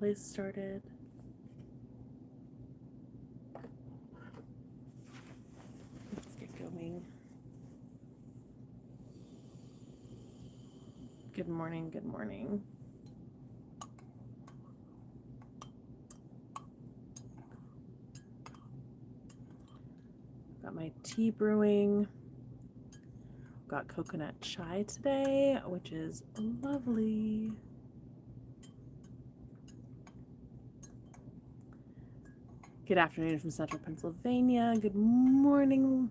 place started. Let's get going. Good morning, good morning. Got my tea brewing. Got coconut chai today, which is lovely. Good afternoon from Central Pennsylvania. Good morning,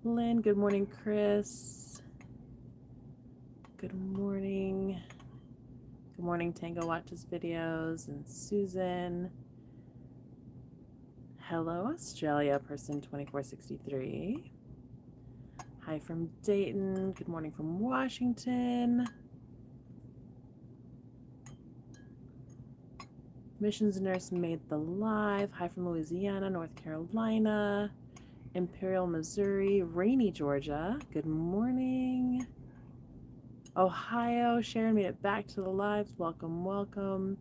Lynn. Good morning, Chris. Good morning. Good morning, Tango watches videos, and Susan. Hello, Australia, person 2463. Hi from Dayton. Good morning from Washington. Missions Nurse made the live. Hi from Louisiana, North Carolina, Imperial, Missouri, rainy Georgia. Good morning. Ohio, Sharon made it back to the lives. Welcome, welcome.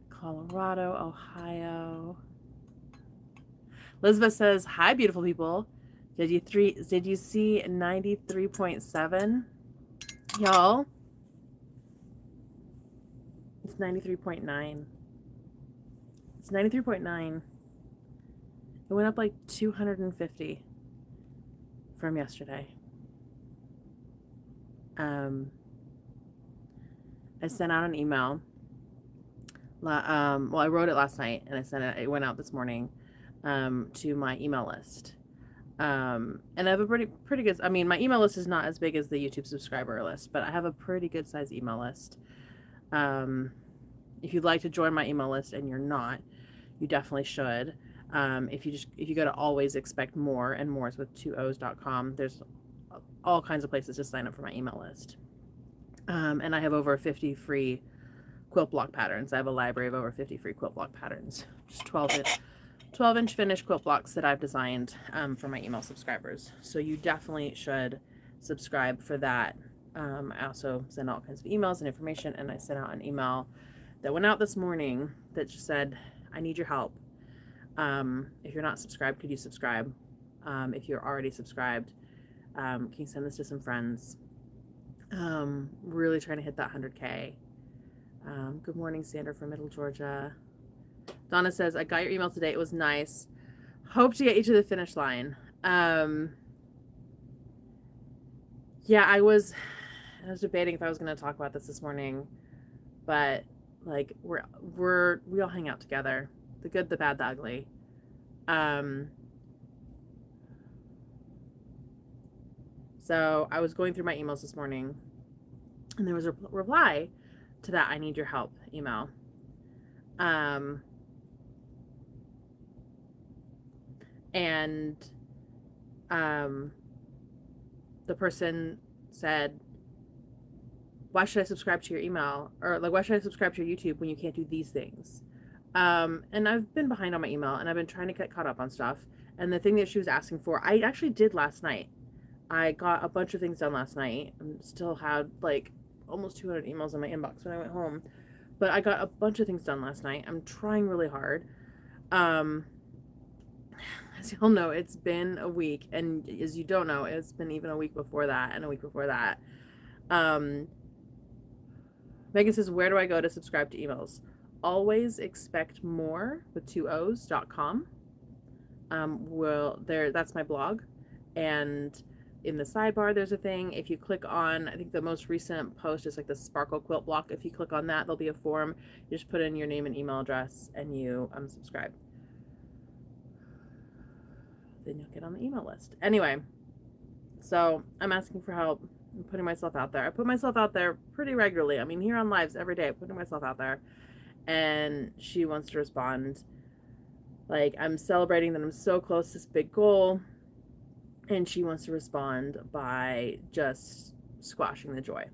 Colorado, Ohio. Elizabeth says, hi, beautiful people. Did you see 93.7? Y'all, it's 93.9. It's 93.9. It went up like 250 from yesterday. I sent out an email. Well, I wrote it last night and I sent it. It went out this morning to my email list. And I have a pretty good. I mean, my email list is not as big as the YouTube subscriber list, but I have a pretty good size email list. If you'd like to join my email list and you're not, you definitely should. If you go to Always Expect More, and more is with 2os.com, there's all kinds of places to sign up for my email list. And I have over 50 free quilt block patterns. I have a library of over 50 free quilt block patterns. Just 12-inch finished quilt blocks that I've designed for my email subscribers. So you definitely should subscribe for that. I also send all kinds of emails and information, and I sent out an email that went out this morning that just said, I need your help. If you're not subscribed, could you subscribe? If you're already subscribed, can you send this to some friends? Really trying to hit that 100K. Good morning, Sandra from Middle Georgia. Donna says, I got your email today. It was nice. Hope to get you to the finish line. Yeah, I was debating if I was going to talk about this morning, but like we all hang out together, the good, the bad, the ugly. So I was going through my emails this morning, and there was a reply to that I need your help email. The person said, why should I subscribe to your email? Or like, why should I subscribe to your YouTube when you can't do these things? And I've been behind on my email, and I've been trying to get caught up on stuff. And the thing that she was asking for, I actually did last night. I got a bunch of things done last night. I still had like almost 200 emails in my inbox when I went home. But I got a bunch of things done last night. I'm trying really hard. As y'all know, it's been a week. And as you don't know, it's been even a week before that and a week before that. Megan says, where do I go to subscribe to emails? Always Expect More with 2os.com. That's my blog. And in the sidebar, there's a thing. If you click on, I think the most recent post is like the Sparkle Quilt block. If you click on that, there'll be a form. You just put in your name and email address, and you subscribe. Then you'll get on the email list. Anyway, so I'm asking for help. I'm putting myself out there. I put myself out there pretty regularly. I mean, here on lives every day, I'm putting myself out there. And she wants to respond. Like, I'm celebrating that I'm so close to this big goal. And she wants to respond by just squashing the joy.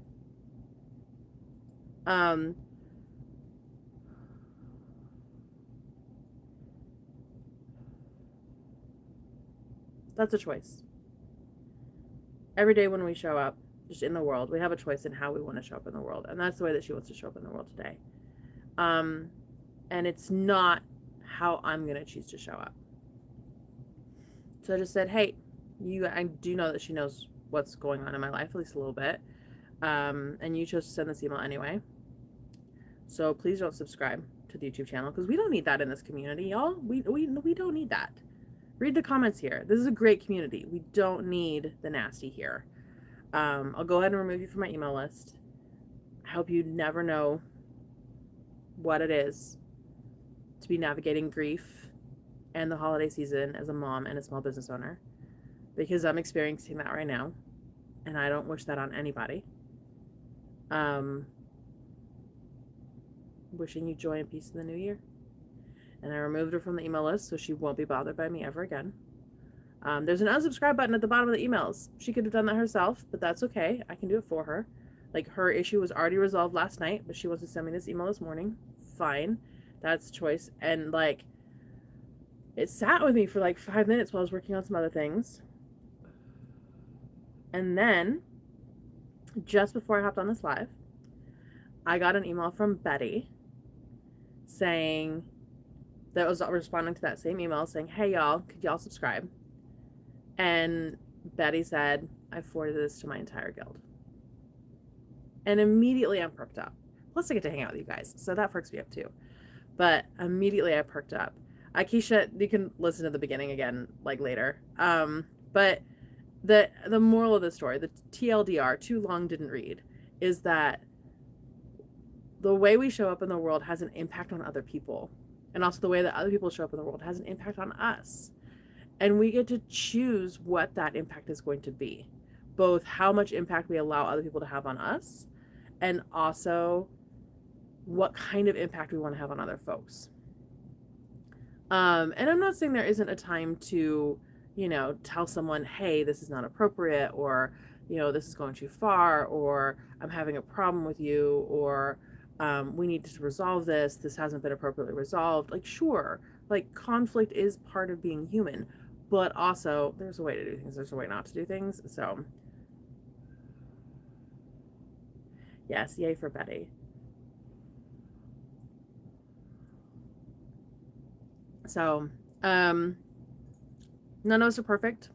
That's a choice. Every day when we show up, just in the world, we have a choice in how we want to show up in the world. And that's the way that she wants to show up in the world today. And it's not how I'm going to choose to show up. So I just said, hey, I do know that she knows what's going on in my life, at least a little bit. And you chose to send this email anyway. So please don't subscribe to the YouTube channel, because we don't need that in this community, y'all. We don't need that. Read the comments here. This is a great community. We don't need the nasty here. I'll go ahead and remove you from my email list. I hope you never know what it is to be navigating grief and the holiday season as a mom and a small business owner, because I'm experiencing that right now, and I don't wish that on anybody. Wishing you joy and peace in the new year. And I removed her from the email list, so she won't be bothered by me ever again. There's an unsubscribe button at the bottom of the emails. She could have done that herself, but that's okay. I can do it for her. Like, her issue was already resolved last night, but she wants to send me this email this morning. Fine. That's a choice. And, like, it sat with me for like 5 minutes while I was working on some other things. And then, just before I hopped on this live, I got an email from Betty saying, that was responding to that same email saying, hey y'all, could y'all subscribe? And Betty said, I forwarded this to my entire guild. And immediately I'm perked up. Plus I get to hang out with you guys, so that perks me up too. But immediately I perked up. Keisha, you can listen to the beginning again, like, later. But the moral of the story, the TLDR, too long didn't read, is that the way we show up in the world has an impact on other people. And also the way that other people show up in the world has an impact on us. And we get to choose what that impact is going to be. Both how much impact we allow other people to have on us, and also what kind of impact we want to have on other folks. And I'm not saying there isn't a time to, tell someone, hey, this is not appropriate, or, this is going too far, or I'm having a problem with you, or we need to resolve this. This hasn't been appropriately resolved. Like, sure, like, conflict is part of being human, but also there's a way to do things. There's a way not to do things. So yes, yay for Betty. So, none of us are perfect.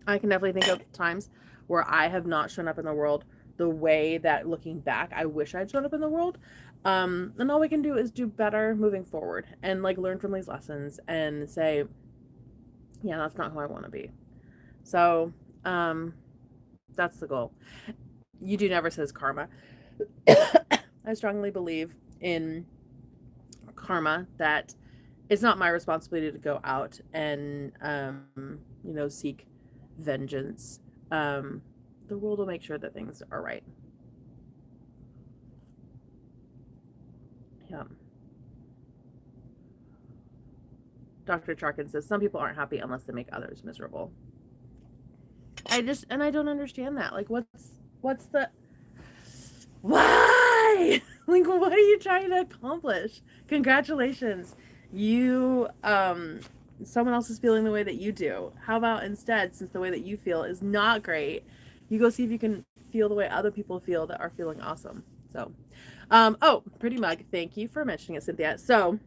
I can definitely think of times where I have not shown up in the world the way that, looking back, I wish I'd shown up in the world. And all we can do is do better moving forward, and, like, learn from these lessons and say, yeah, that's not who I want to be. So, that's the goal. You do never says karma. I strongly believe in karma, that it's not my responsibility to go out and, seek vengeance. The world will make sure that things are right. Yeah. Dr. Charkin says, some people aren't happy unless they make others miserable. I don't understand that. Like, what's the, why? Like, what are you trying to accomplish? Congratulations. You, someone else is feeling the way that you do. How about instead, since the way that you feel is not great, you go see if you can feel the way other people feel that are feeling awesome. So, oh, pretty mug. Thank you for mentioning it, Cynthia. So,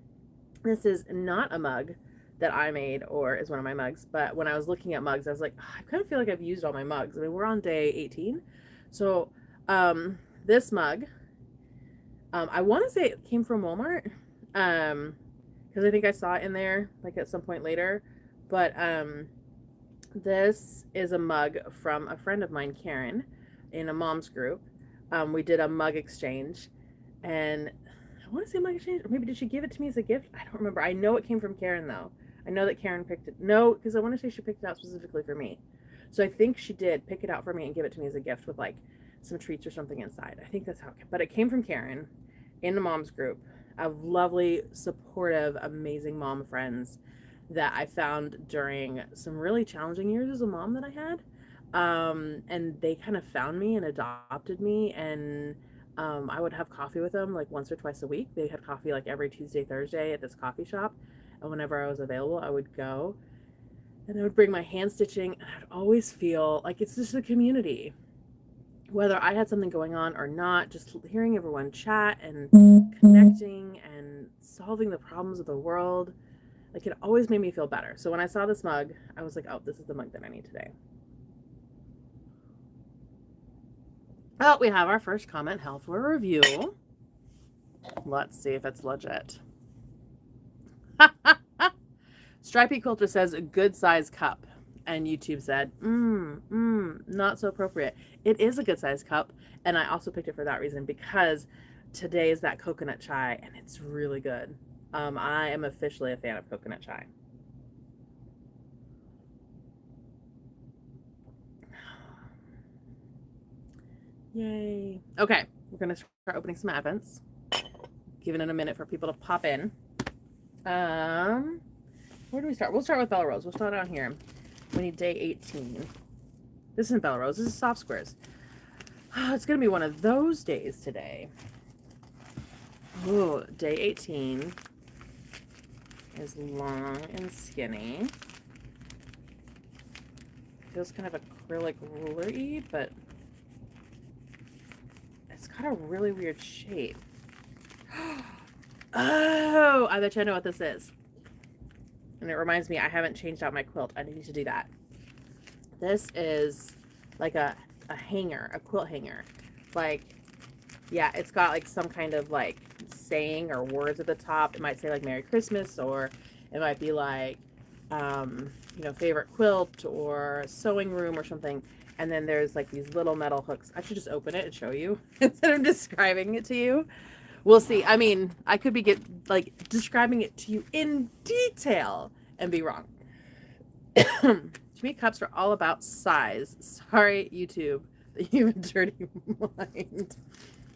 this is not a mug that I made or is one of my mugs, but when I was looking at mugs, I was like, oh, I kind of feel like I've used all my mugs. I mean, we're on day 18. So, this mug, I want to say it came from Walmart, because I think I saw it in there, like, at some point later, but, this is a mug from a friend of mine, Karen, in a mom's group. We did a mug exchange, and I want to say mug exchange, or maybe did she give it to me as a gift? I don't remember. I know it came from Karen, though. I know that Karen picked it. No, because I want to say she picked it out specifically for me. So I think she did pick it out for me and give it to me as a gift with, like, some treats or something inside. I think that's how it came. But it came from Karen in the mom's group of lovely, supportive, amazing mom friends that I found during some really challenging years as a mom that I had. And they kind of found me and adopted me, and I would have coffee with them like once or twice a week. They had coffee like every Tuesday, Thursday at this coffee shop, and whenever I was available, I would go, and I would bring my hand stitching, and I'd always feel like it's just a community. whether I had something going on or not, just hearing everyone chat and connecting and solving the problems of the world, like it always made me feel better. So when I saw this mug, I was like, oh, this is the mug that I need today. Oh, we have our first comment, healthware review. Let's see if it's legit. Stripey Quilter says a good size cup. And YouTube said, not so appropriate. It is a good size cup. And I also picked it for that reason, because today is that coconut chai and it's really good. I am officially a fan of coconut chai. Yay. Okay, we're going to start opening some advents. Giving it a minute for people to pop in. Where do we start? We'll start with Bella Rose. We'll start down here. We need day 18. This isn't Bella Rose. This is Soft Squares. Oh, it's going to be one of those days today. Oh, day 18 is long and skinny. Feels kind of acrylic ruler-y, but it's got a really weird shape. Oh, I bet you I know what this is. And it reminds me, I haven't changed out my quilt. I need to do that. This is like a hanger, a quilt hanger. Like, yeah, it's got like some kind of like saying or words at the top. It might say like Merry Christmas, or it might be like, you know, favorite quilt or sewing room or something. And then there's like these little metal hooks. I should just open it and show you instead of describing it to you. We'll see. I mean, I could be describing it to you in detail and be wrong. To me, cups are all about size. Sorry, YouTube, that you have a dirty mind.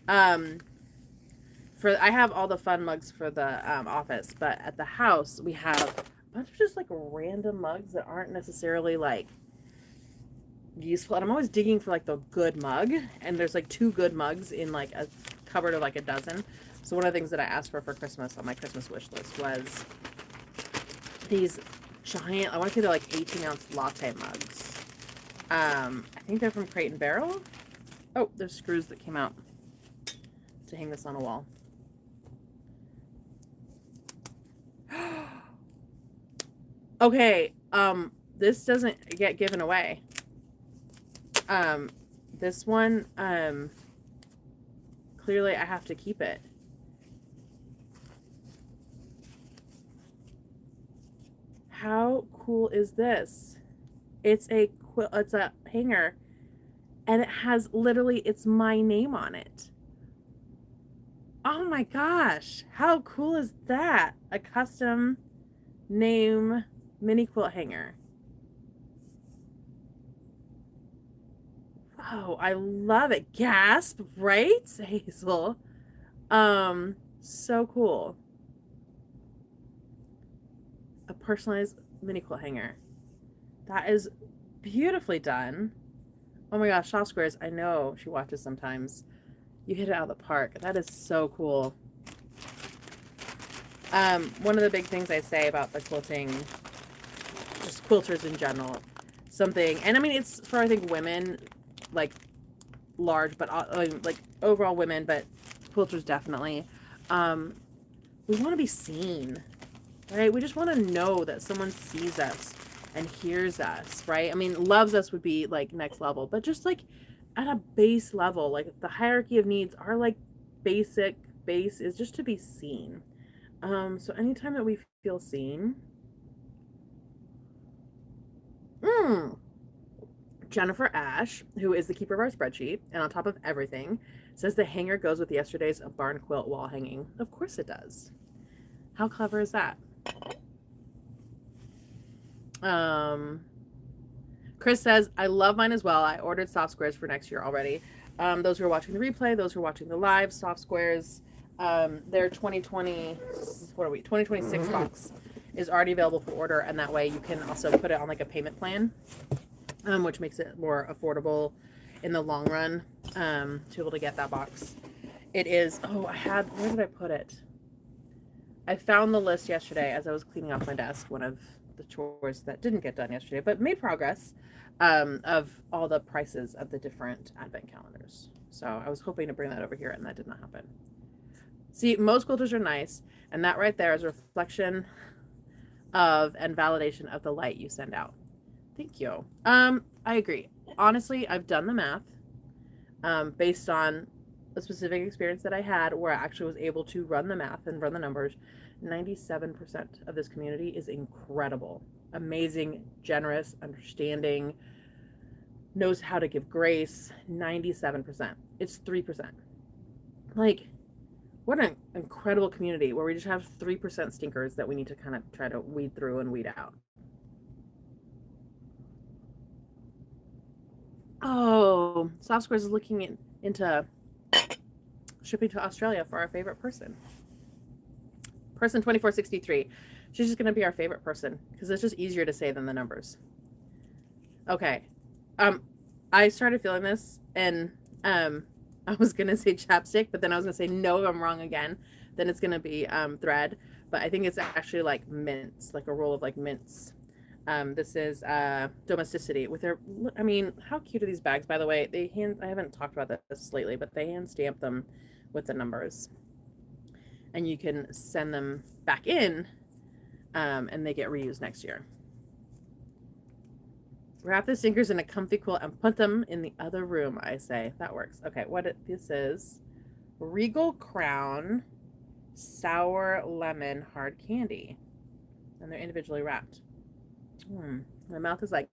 I have all the fun mugs for the office, but at the house we have a bunch of just like random mugs that aren't necessarily like useful. And I'm always digging for like the good mug, and there's like 2 good mugs in like a cupboard of like a dozen. So one of the things that I asked for Christmas on my Christmas wish list was these giant, I want to say they're like 18-ounce latte mugs. I think they're from Crate and Barrel. Oh, there's screws that came out to hang this on a wall. Okay, this doesn't get given away. This one, clearly I have to keep it. How cool is this? It's a hanger, and it has literally, it's my name on it. Oh my gosh, how cool is that? A custom name mini quilt hanger. Oh, I love it. Gasp, right, Hazel? So cool. A personalized mini quilt hanger. That is beautifully done. Oh my gosh, Soft Squares, I know she watches sometimes. You hit it out of the park. That is so cool. One of the big things I say about the quilting, just quilters in general, something, and I mean, it's for, I think, women, like, large, but, like, overall women, but quilters definitely. We want to be seen, right? We just want to know that someone sees us and hears us, right? I mean, loves us would be, like, next level, but just, like, at a base level, like, the hierarchy of needs are, like, base is just to be seen. So anytime that we feel seen, Jennifer Ash, who is the keeper of our spreadsheet, and on top of everything, says the hanger goes with yesterday's barn quilt wall hanging. Of course it does. How clever is that? Chris says, I love mine as well. I ordered Soft Squares for next year already. Those who are watching the replay, those who are watching the live, Soft Squares, their 2026 box is already available for order, and that way you can also put it on like a payment plan, which makes it more affordable in the long run, to be able to get that box. It is, where did I put it? I found the list yesterday as I was cleaning off my desk, one of the chores that didn't get done yesterday, but made progress. of all the prices of the different advent calendars. So I was hoping to bring that over here, and that did not happen. See, most quilters are nice, and that right there is a reflection of and validation of the light you send out. Thank you. I agree. Honestly, I've done the math based on a specific experience that I had where I actually was able to run the math and run the numbers. 97% of this community is incredible, amazing, generous, understanding, knows how to give grace. 97%. It's 3%. Like, what an incredible community where we just have 3% stinkers that we need to kind of try to weed through and weed out. Oh, Soft Squares is looking into shipping to Australia for our favorite person. Person 2463. She's just going to be our favorite person because it's just easier to say than the numbers. Okay. I started feeling this, and I was going to say chapstick, but then I was going to say, no, I'm wrong again. Then it's going to be thread, but I think it's actually like mints, like a roll of like mints. This is Domesticity with their, I mean, how cute are these bags, by the way? I haven't talked about this lately, but they hand stamp them with the numbers. And you can send them back in, and they get reused next year. Wrap the stinkers in a comfy quilt and put them in the other room, I say. That works. Okay, this is Regal Crown Sour Lemon Hard Candy. And they're individually wrapped. My mouth is like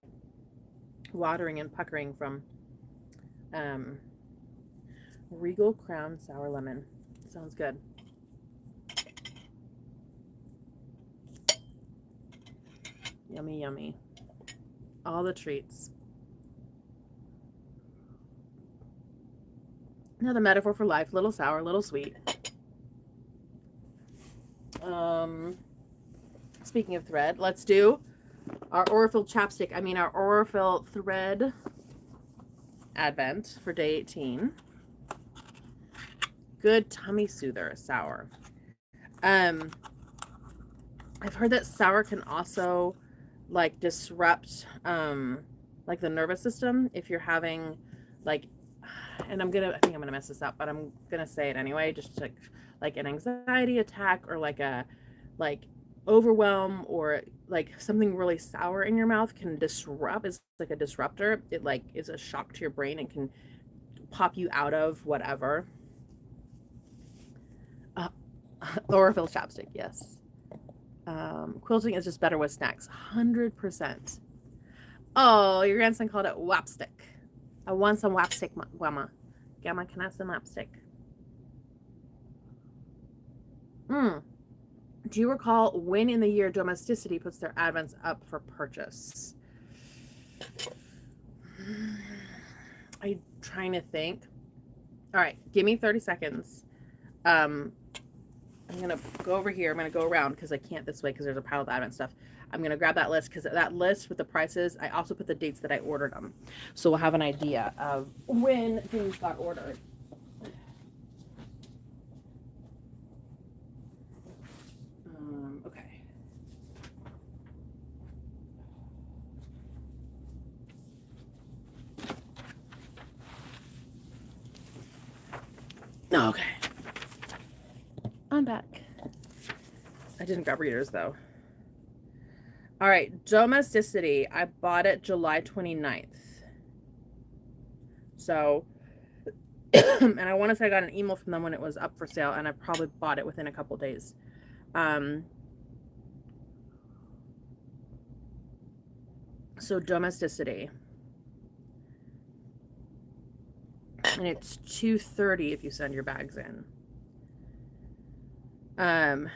watering and puckering from Regal Crown Sour Lemon. Sounds good. Yummy, yummy. All the treats. Another metaphor for life. Little sour, little sweet. Speaking of thread, let's do our Aurifil chapstick. Our Aurifil thread advent for day 18. Good tummy soother, sour. I've heard that sour can also like disrupt like the nervous system if you're having like, and I think I'm gonna mess this up, but I'm gonna say it anyway, just to, like an anxiety attack or like a overwhelm or like something really sour in your mouth can disrupt. It's like a disruptor. It like is a shock to your brain and can pop you out of whatever. Aurifil chapstick, yes. Quilting is just better with snacks. 100%. Oh, your grandson called it wapstick. I want some wapstick, Gamma. Gamma, can I have some wapstick? Do you recall when in the year Domesticity puts their advents up for purchase? I'm trying to think. All right, give me 30 seconds. I'm going to go over here. I'm going to go around because I can't this way because there's a pile of advent stuff. I'm going to grab that list because that list with the prices, I also put the dates that I ordered them. So we'll have an idea of when things got ordered. Okay. Okay. I'm back. I didn't grab readers though. All right, Domesticity. I bought it July 29th. So, and I want to say I got an email from them when it was up for sale, and I probably bought it within a couple days. So Domesticity. And it's $230 if you send your bags in. And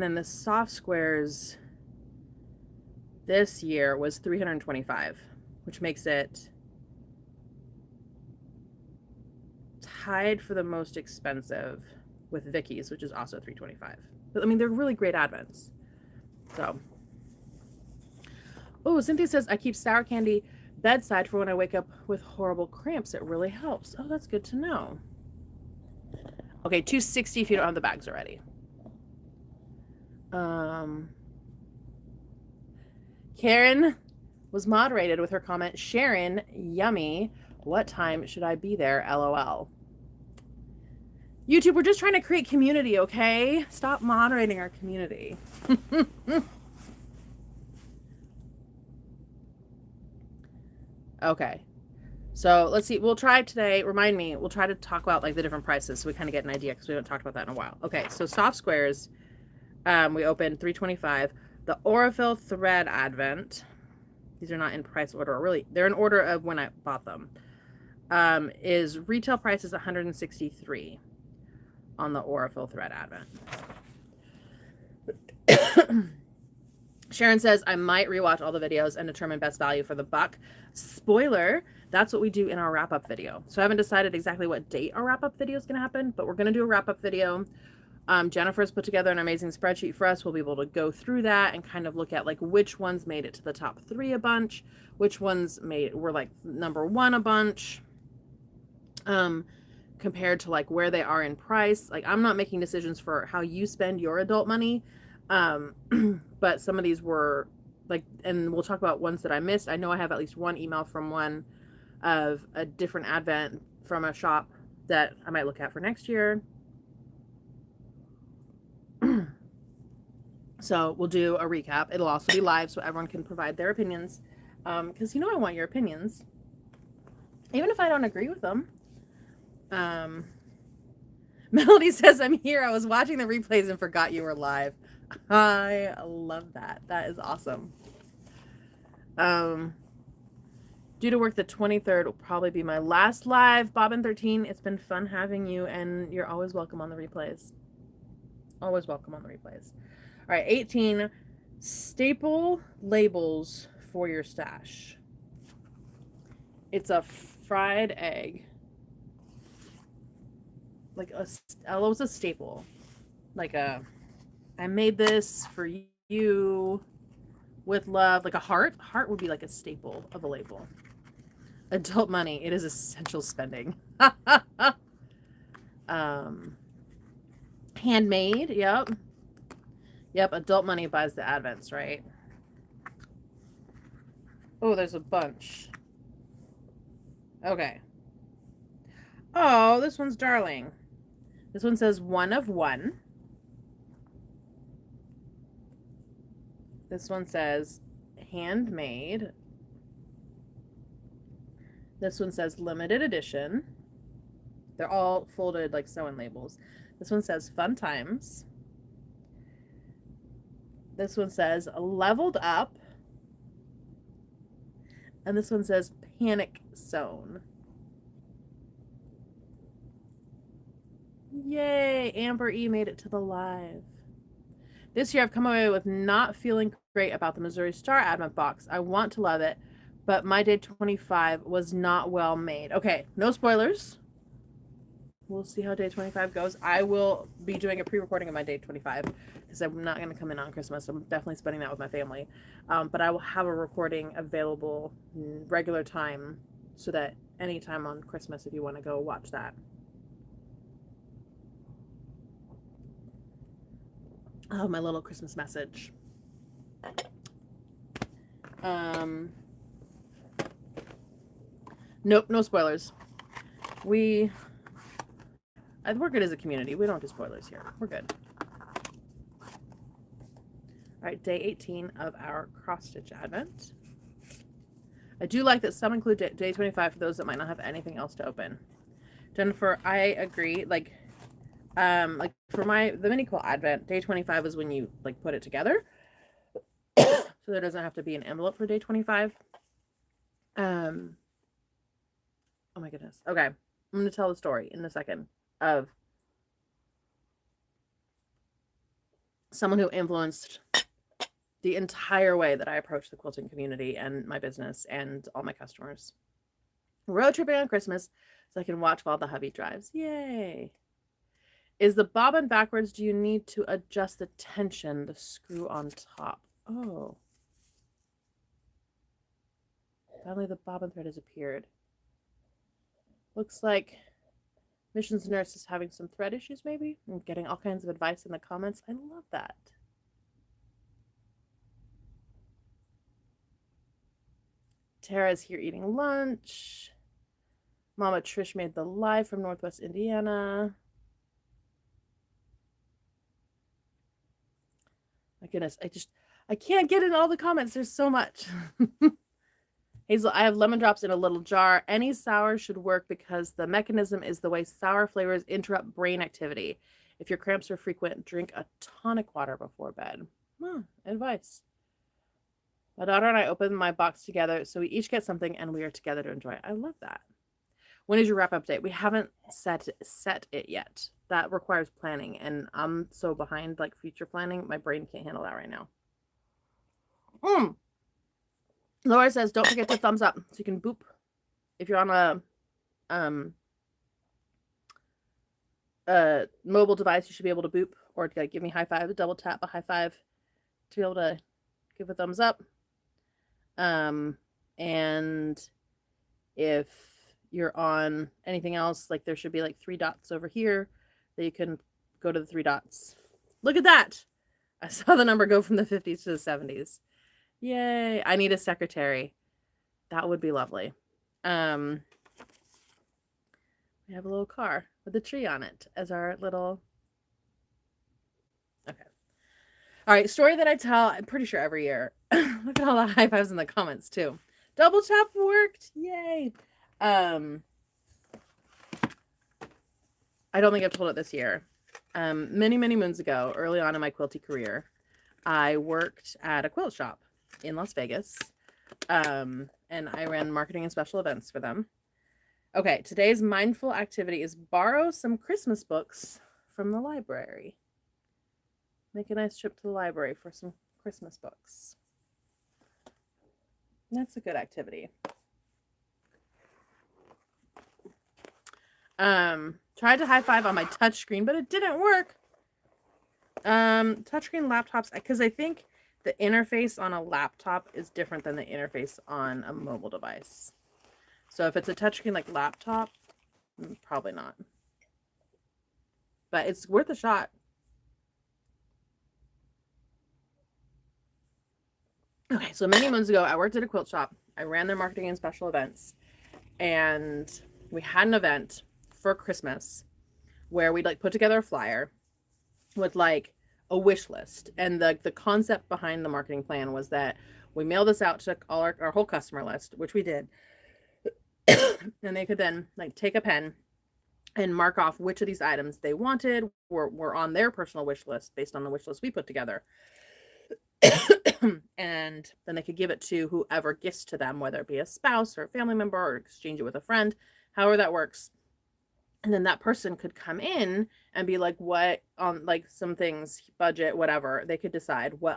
then the soft squares this year was $325, which makes it tied for the most expensive with Vicky's, which is also $325. But I mean, they're really great advents. So, oh, Cynthia says I keep sour candy bedside for when I wake up with horrible cramps. It really helps. Oh, that's good to know. Okay, $260 if you don't have the bags already. Karen, was moderated with her comment, Sharon, yummy. What time should I be there? LOL. YouTube, we're just trying to create community, okay? Stop moderating our community. Okay. So let's see. We'll try today. Remind me. We'll try to talk about like the different prices so we kind of get an idea because we haven't talked about that in a while. Okay. So soft squares, we opened $3.25. The Aurifil thread advent. These are not in price order. Really, they're in order of when I bought them. Is retail price is $163 on the Aurifil thread advent. Sharon says, I might rewatch all the videos and determine best value for the buck. Spoiler, that's what we do in our wrap-up video. So I haven't decided exactly what date our wrap-up video is going to happen, but we're going to do a wrap-up video. Jennifer's put together an amazing spreadsheet for us. We'll be able to go through that and kind of look at like which ones made it to the top 3 a bunch, which ones were like number 1 a bunch, compared to like where they are in price. Like I'm not making decisions for how you spend your adult money. But some of these were like, and we'll talk about ones that I missed. I know I have at least one email from one of a different advent from a shop that I might look at for next year. So we'll do a recap. It'll also be live so everyone can provide their opinions. Because I want your opinions. Even if I don't agree with them. Melody says, I'm here. I was watching the replays and forgot you were live. I love that. That is awesome. Due to work the 23rd will probably be my last live. Bobbin13, it's been fun having you, and you're always welcome on the replays. Always welcome on the replays. All right, 18 staple labels for your stash. It's a fried egg. Like a staple. Like a, I made this for you with love. Like a heart. Heart would be like a staple of a label. Adult money. It is essential spending. Handmade. Yep. Yep. Adult money buys the advents, right? Oh, there's a bunch. Okay. Oh, this one's darling. This one says 1 of 1. This one says handmade. This one says limited edition. They're all folded like sew-in labels. This one says fun times. This one says leveled up. And this one says panic sewn. Yay, Amber E made it to the live. This year I've come away with not feeling great about the Missouri Star Advent box. I want to love it, but my day 25 was not well made. Okay, no spoilers. We'll see how day 25 goes. I will be doing a pre-recording of my day 25 because I'm not going to come in on Christmas. I'm definitely spending that with my family. But I will have a recording available regular time so that anytime on Christmas if you want to go watch that. Oh, my little Christmas message. Nope, no spoilers. We're good as a community. We don't do spoilers here. We're good. All right, day 18 of our cross-stitch advent. I do like that some include day 25 for those that might not have anything else to open. Jennifer, I agree. Like for the mini quilt advent, day 25 is when you like put it together. So there doesn't have to be an envelope for day 25. Oh my goodness. Okay. I'm going to tell the story in a second of someone who influenced the entire way that I approach the quilting community and my business and all my customers. Road tripping on Christmas so I can watch while the hubby drives. Yay. Is the bobbin backwards? Do you need to adjust the tension, the screw on top? Oh. Finally, the bobbin thread has appeared. Looks like Missions Nurse is having some thread issues, maybe? I'm getting all kinds of advice in the comments. I love that. Tara's here eating lunch. Mama Trish made the live from Northwest Indiana. My goodness, I can't get in all the comments. There's so much. Hazel, I have lemon drops in a little jar. Any sour should work because the mechanism is the way sour flavors interrupt brain activity. If your cramps are frequent, drink a tonic water before bed. Advice. My daughter and I opened my box together, so we each get something and we are together to enjoy it. I love that. When is your wrap up date? We haven't set it yet. That requires planning, and I'm so behind like future planning. My brain can't handle that right now. Laura says, don't forget to thumbs up so you can boop. If you're on a mobile device, you should be able to boop or give me high five, double tap a high five to be able to give a thumbs up. And if you're on anything else, like there should be like 3 dots over here that you can go to the 3 dots. Look at that. I saw the number go from the 50s to the 70s. Yay. I need a secretary. That would be lovely. We have a little car with a tree on it as our little... Okay. All right. Story that I tell, I'm pretty sure every year. Look at all the high fives in the comments too. Double tap worked. Yay. I don't think I've told it this year. Many moons ago, early on in my quilty career, I worked at a quilt shop in Las Vegas. And I ran marketing and special events for them. Okay, today's mindful activity is borrow some Christmas books from the library. Make a nice trip to the library for some Christmas books. That's a good activity. Tried to high five on my touchscreen, but it didn't work. Touchscreen laptops, because I think the interface on a laptop is different than the interface on a mobile device. So if it's a touchscreen like laptop, probably not. But it's worth a shot. Okay, so many months ago, I worked at a quilt shop. I ran their marketing and special events. And we had an event for Christmas where we'd like put together a flyer with like a wish list. And the concept behind the marketing plan was that we mail this out to all our whole customer list, which we did. And they could then like take a pen and mark off which of these items they wanted were on their personal wish list based on the wish list we put together. And then they could give it to whoever gifts to them, whether it be a spouse or a family member, or exchange it with a friend, however that works. And then that person could come in and be like, what on like some things, budget, whatever, they could decide what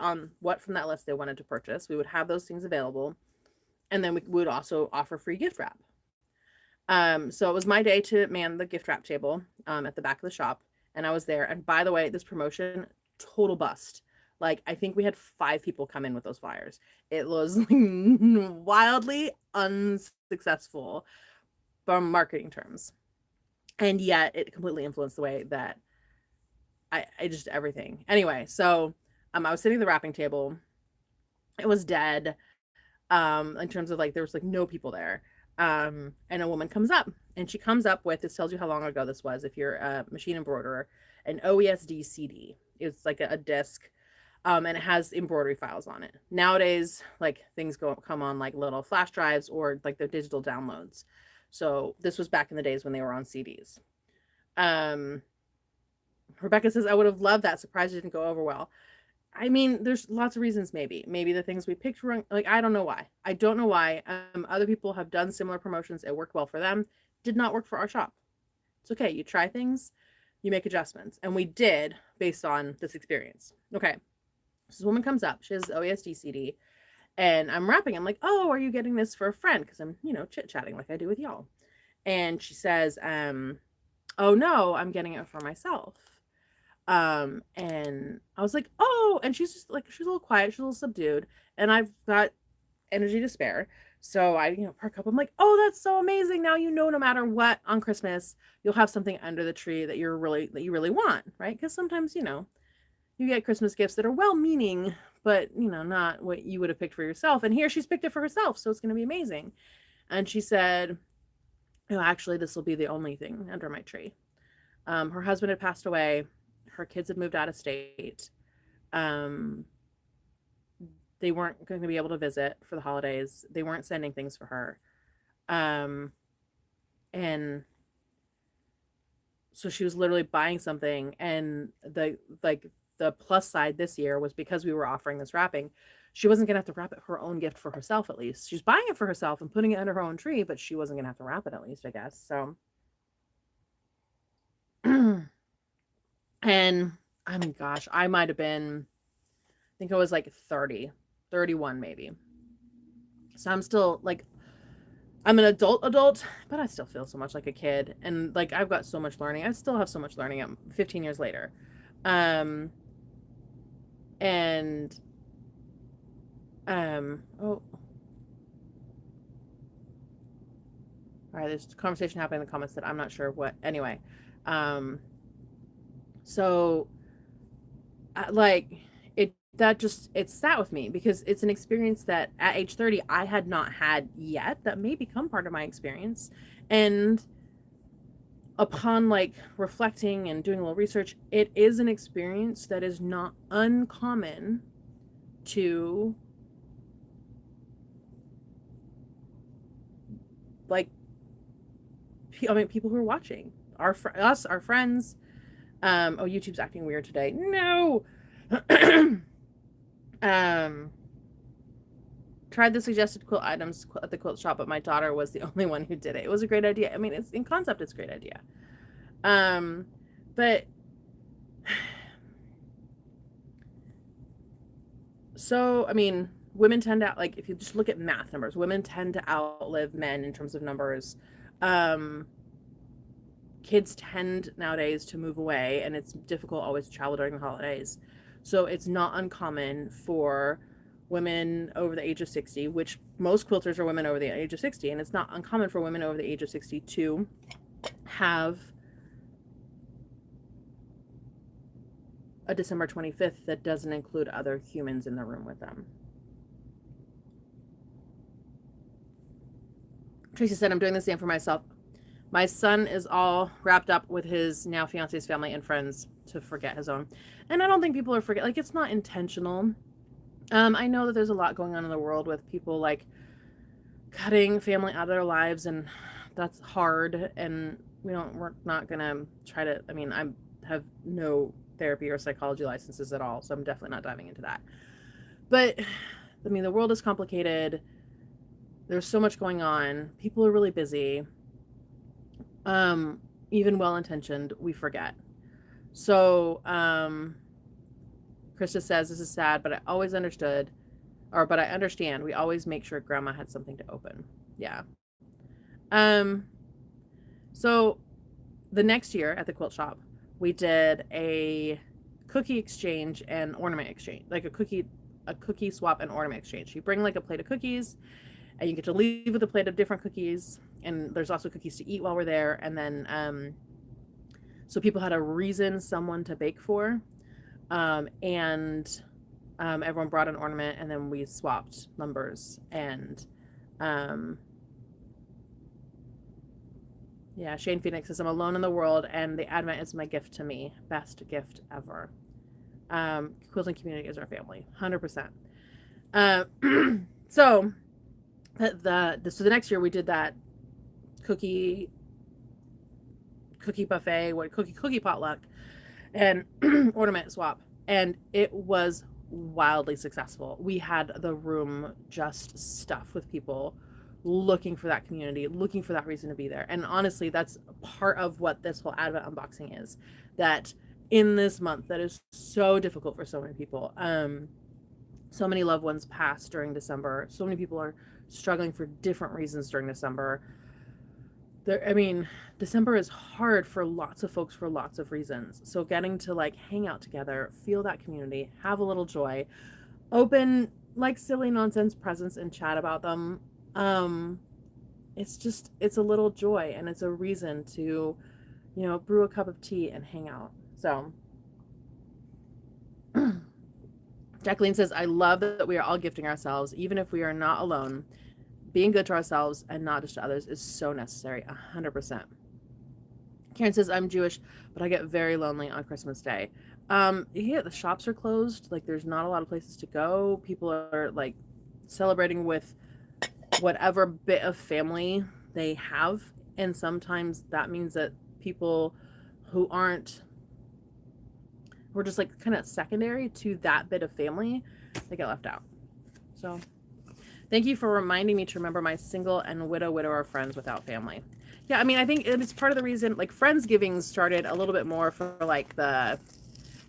from that list they wanted to purchase. We would have those things available. And then we would also offer free gift wrap. So it was my day to man the gift wrap table at the back of the shop. And I was there. And by the way, this promotion, total bust. Like, I think we had 5 people come in with those flyers. It was wildly unsuccessful from marketing terms. And yet it completely influenced the way that I just everything. Anyway, so I was sitting at the wrapping table. It was dead. In terms of like, there was like no people there. And a woman comes up and she comes up with, this tells you how long ago this was. If you're a machine embroiderer, an OESD CD. It's like a disc. And it has embroidery files on it. Nowadays, like things come on like little flash drives or like the digital downloads. So this was back in the days when they were on CDs. Rebecca says, I would have loved that. Surprised it didn't go over well. I mean, there's lots of reasons maybe. Maybe the things we picked were, like, I don't know why. I don't know why. Other people have done similar promotions. It worked well for them. Did not work for our shop. It's okay. You try things. You make adjustments. And we did based on this experience. Okay. So this woman comes up. She has OESD CD. And I'm wrapping. I'm like, oh, are you getting this for a friend? Because I'm, chit-chatting like I do with y'all. And she says, oh, no, I'm getting it for myself. And I was like, oh, and she's just like, she's a little quiet. She's a little subdued. And I've got energy to spare. So I, perk up. I'm like, oh, that's so amazing. Now, no matter what on Christmas, you'll have something under the tree that you really want, right? Because sometimes, you get Christmas gifts that are well-meaning, but you know, not what you would have picked for yourself. And here she's picked it for herself, so it's going to be amazing. And she said, "Oh, actually, this will be the only thing under my tree." Her husband had passed away. Her kids had moved out of state. Um, they weren't going to be able to visit for the holidays. They weren't sending things for her. Um, and so she was literally buying something, and the plus side this year was because we were offering this wrapping, she wasn't gonna have to wrap it her own gift for herself. At least she's buying it for herself and putting it under her own tree, but she wasn't gonna have to wrap it, at least, I guess. So and I mean, gosh, I might have been, I think I was like 30, 31 maybe. So I'm still like, I'm an adult, but I still feel so much like a kid. And like, I've got so much learning. I still have so much learning 15 years later. And, oh, all right, there's a conversation happening in the comments that I'm not sure what, anyway. So like, it sat with me because it's an experience that at age 30 I had not had yet, that may become part of my experience. And upon like reflecting and doing a little research, it is an experience that is not uncommon to like, I mean, people who are watching, our friends. Oh, YouTube's acting weird today. No. Tried the suggested quilt items at the quilt shop, but my daughter was the only one who did it. It was a great idea. I mean, it's in concept, it's a great idea. But so, I mean, women tend to, like, if you just look at math numbers, women tend to outlive men in terms of numbers. Kids tend nowadays to move away, and it's difficult always to travel during the holidays. So it's not uncommon for women over the age of 60, which most quilters are women over the age of 60, and it's not uncommon for women over the age of 60 to have a December 25th that doesn't include other humans in the room with them. Tracy said, "I'm doing the same for myself. My son is all wrapped up with his now fiance's family and friends to forget his own." And I don't think people are forgetting, like, it's not intentional. I know that there's a lot going on in the world with people like cutting family out of their lives, and that's hard. And we're not gonna try to, I mean, I have no therapy or psychology licenses at all, so I'm definitely not diving into that. But I mean, the world is complicated. There's so much going on. People are really busy. Even well-intentioned, we forget. So, Krista says, "This is sad, but I always understood, but I understand. We always make sure grandma had something to open." Yeah. So the next year at the quilt shop, we did a cookie exchange and ornament exchange, like a cookie swap and ornament exchange. You bring like a plate of cookies, and you get to leave with a plate of different cookies, and there's also cookies to eat while we're there. And then so people had a reason, someone to bake for, and everyone brought an ornament, and then we swapped numbers. And yeah, Shane Phoenix says, "I'm alone in the world, and the Advent is my gift to me. Best gift ever." Quilting community is our family, 100%. So the next year we did that cookie buffet, cookie potluck, and ornament swap, and it was wildly successful. We had the room just stuffed with people looking for that community, looking for that reason to be there. And honestly, that's part of what this whole Advent unboxing is, that in this month that is so difficult for so many people. So many loved ones passed during December. So many people are struggling for different reasons during December. I mean, December is hard for lots of folks for lots of reasons. So getting to like hang out together, feel that community, have a little joy, open like silly nonsense presents and chat about them. It's a little joy, and it's a reason to, brew a cup of tea and hang out. So Jacqueline says, I love that we are all gifting ourselves, even if we are not alone. Being good to ourselves and not just to others is so necessary. 100%. Karen says, I'm Jewish, but I get very lonely on Christmas Day. Yeah, the shops are closed. Like, there's not a lot of places to go. People are like celebrating with whatever bit of family they have. And sometimes that means that people who aren't, who are just like kind of secondary to that bit of family, they get left out. So thank you for reminding me to remember my single and widower friends without family. Yeah, I mean, I think it's part of the reason, like, Friendsgiving started a little bit more for like the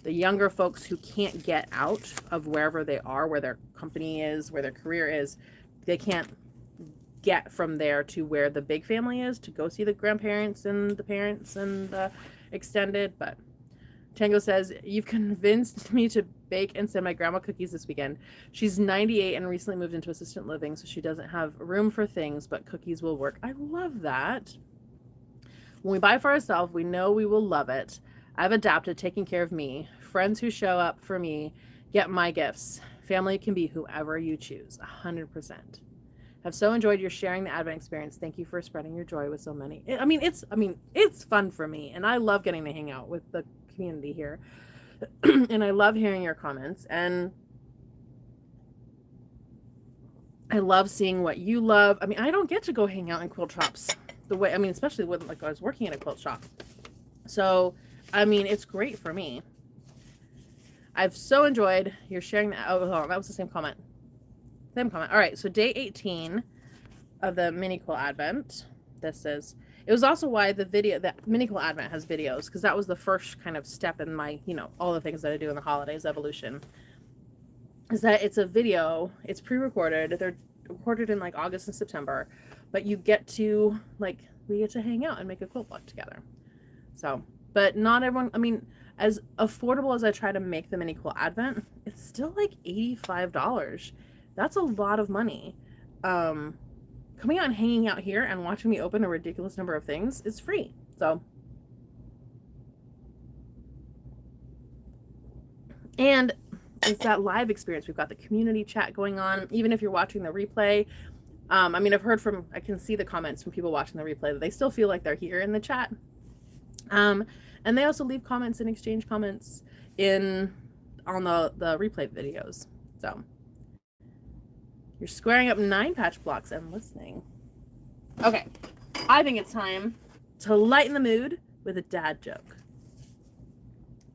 younger folks who can't get out of wherever they are, where their company is, where their career is. They can't get from there to where the big family is to go see the grandparents and the parents and the extended. But Tango says, you've convinced me to bake and send my grandma cookies this weekend. She's 98 and recently moved into assisted living, so she doesn't have room for things, but cookies will work. I love that. When we buy for ourselves, we know we will love it. I've adapted taking care of me. Friends who show up for me get my gifts. Family can be whoever you choose. 100%. Have so enjoyed your sharing the Advent experience. Thank you for spreading your joy with so many. It's fun for me, and I love getting to hang out with the community here. And I love hearing your comments, and I love seeing what you love. I mean, I don't get to go hang out in quilt shops the way, I mean, especially when like I was working in a quilt shop. So, I mean, it's great for me. I've so enjoyed your sharing that. Oh, hold on, that was the same comment. Same comment. All right, so day 18 of the mini quilt advent. This is, it was also why the video, that mini quilt advent has videos, because that was the first kind of step in my, you know, all the things that I do in the holidays evolution, is that it's a video, it's pre-recorded, they're recorded in like August and September, but you get to, like, we get to hang out and make a quilt block together. So, but not everyone, I mean, as affordable as I try to make the mini quilt advent, it's still like $85. That's a lot of money. Coming out and hanging out here and watching me open a ridiculous number of things is free. So, and it's that live experience. We've got the community chat going on. Even if you're watching the replay, I mean, I can see the comments from people watching the replay that they still feel like they're here in the chat. And they also leave comments and exchange comments on the replay videos. So you're squaring up 9 patch blocks and listening. Okay, I think it's time to lighten the mood with a dad joke.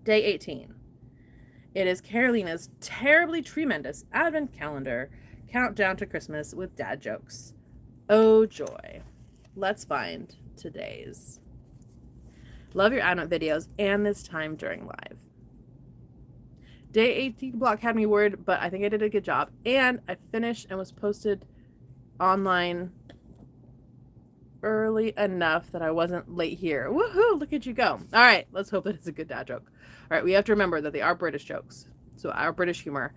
Day 18. It is Carolina's terribly tremendous advent calendar countdown to Christmas with dad jokes. Oh joy. Let's find today's. Love your advent videos and this time during live. Day 18 block had me worried, but I think I did a good job. And I finished and was posted online early enough that I wasn't late here. Woohoo, look at you go. All right, let's hope that it's a good dad joke. All right, we have to remember that they are British jokes. So our British humor,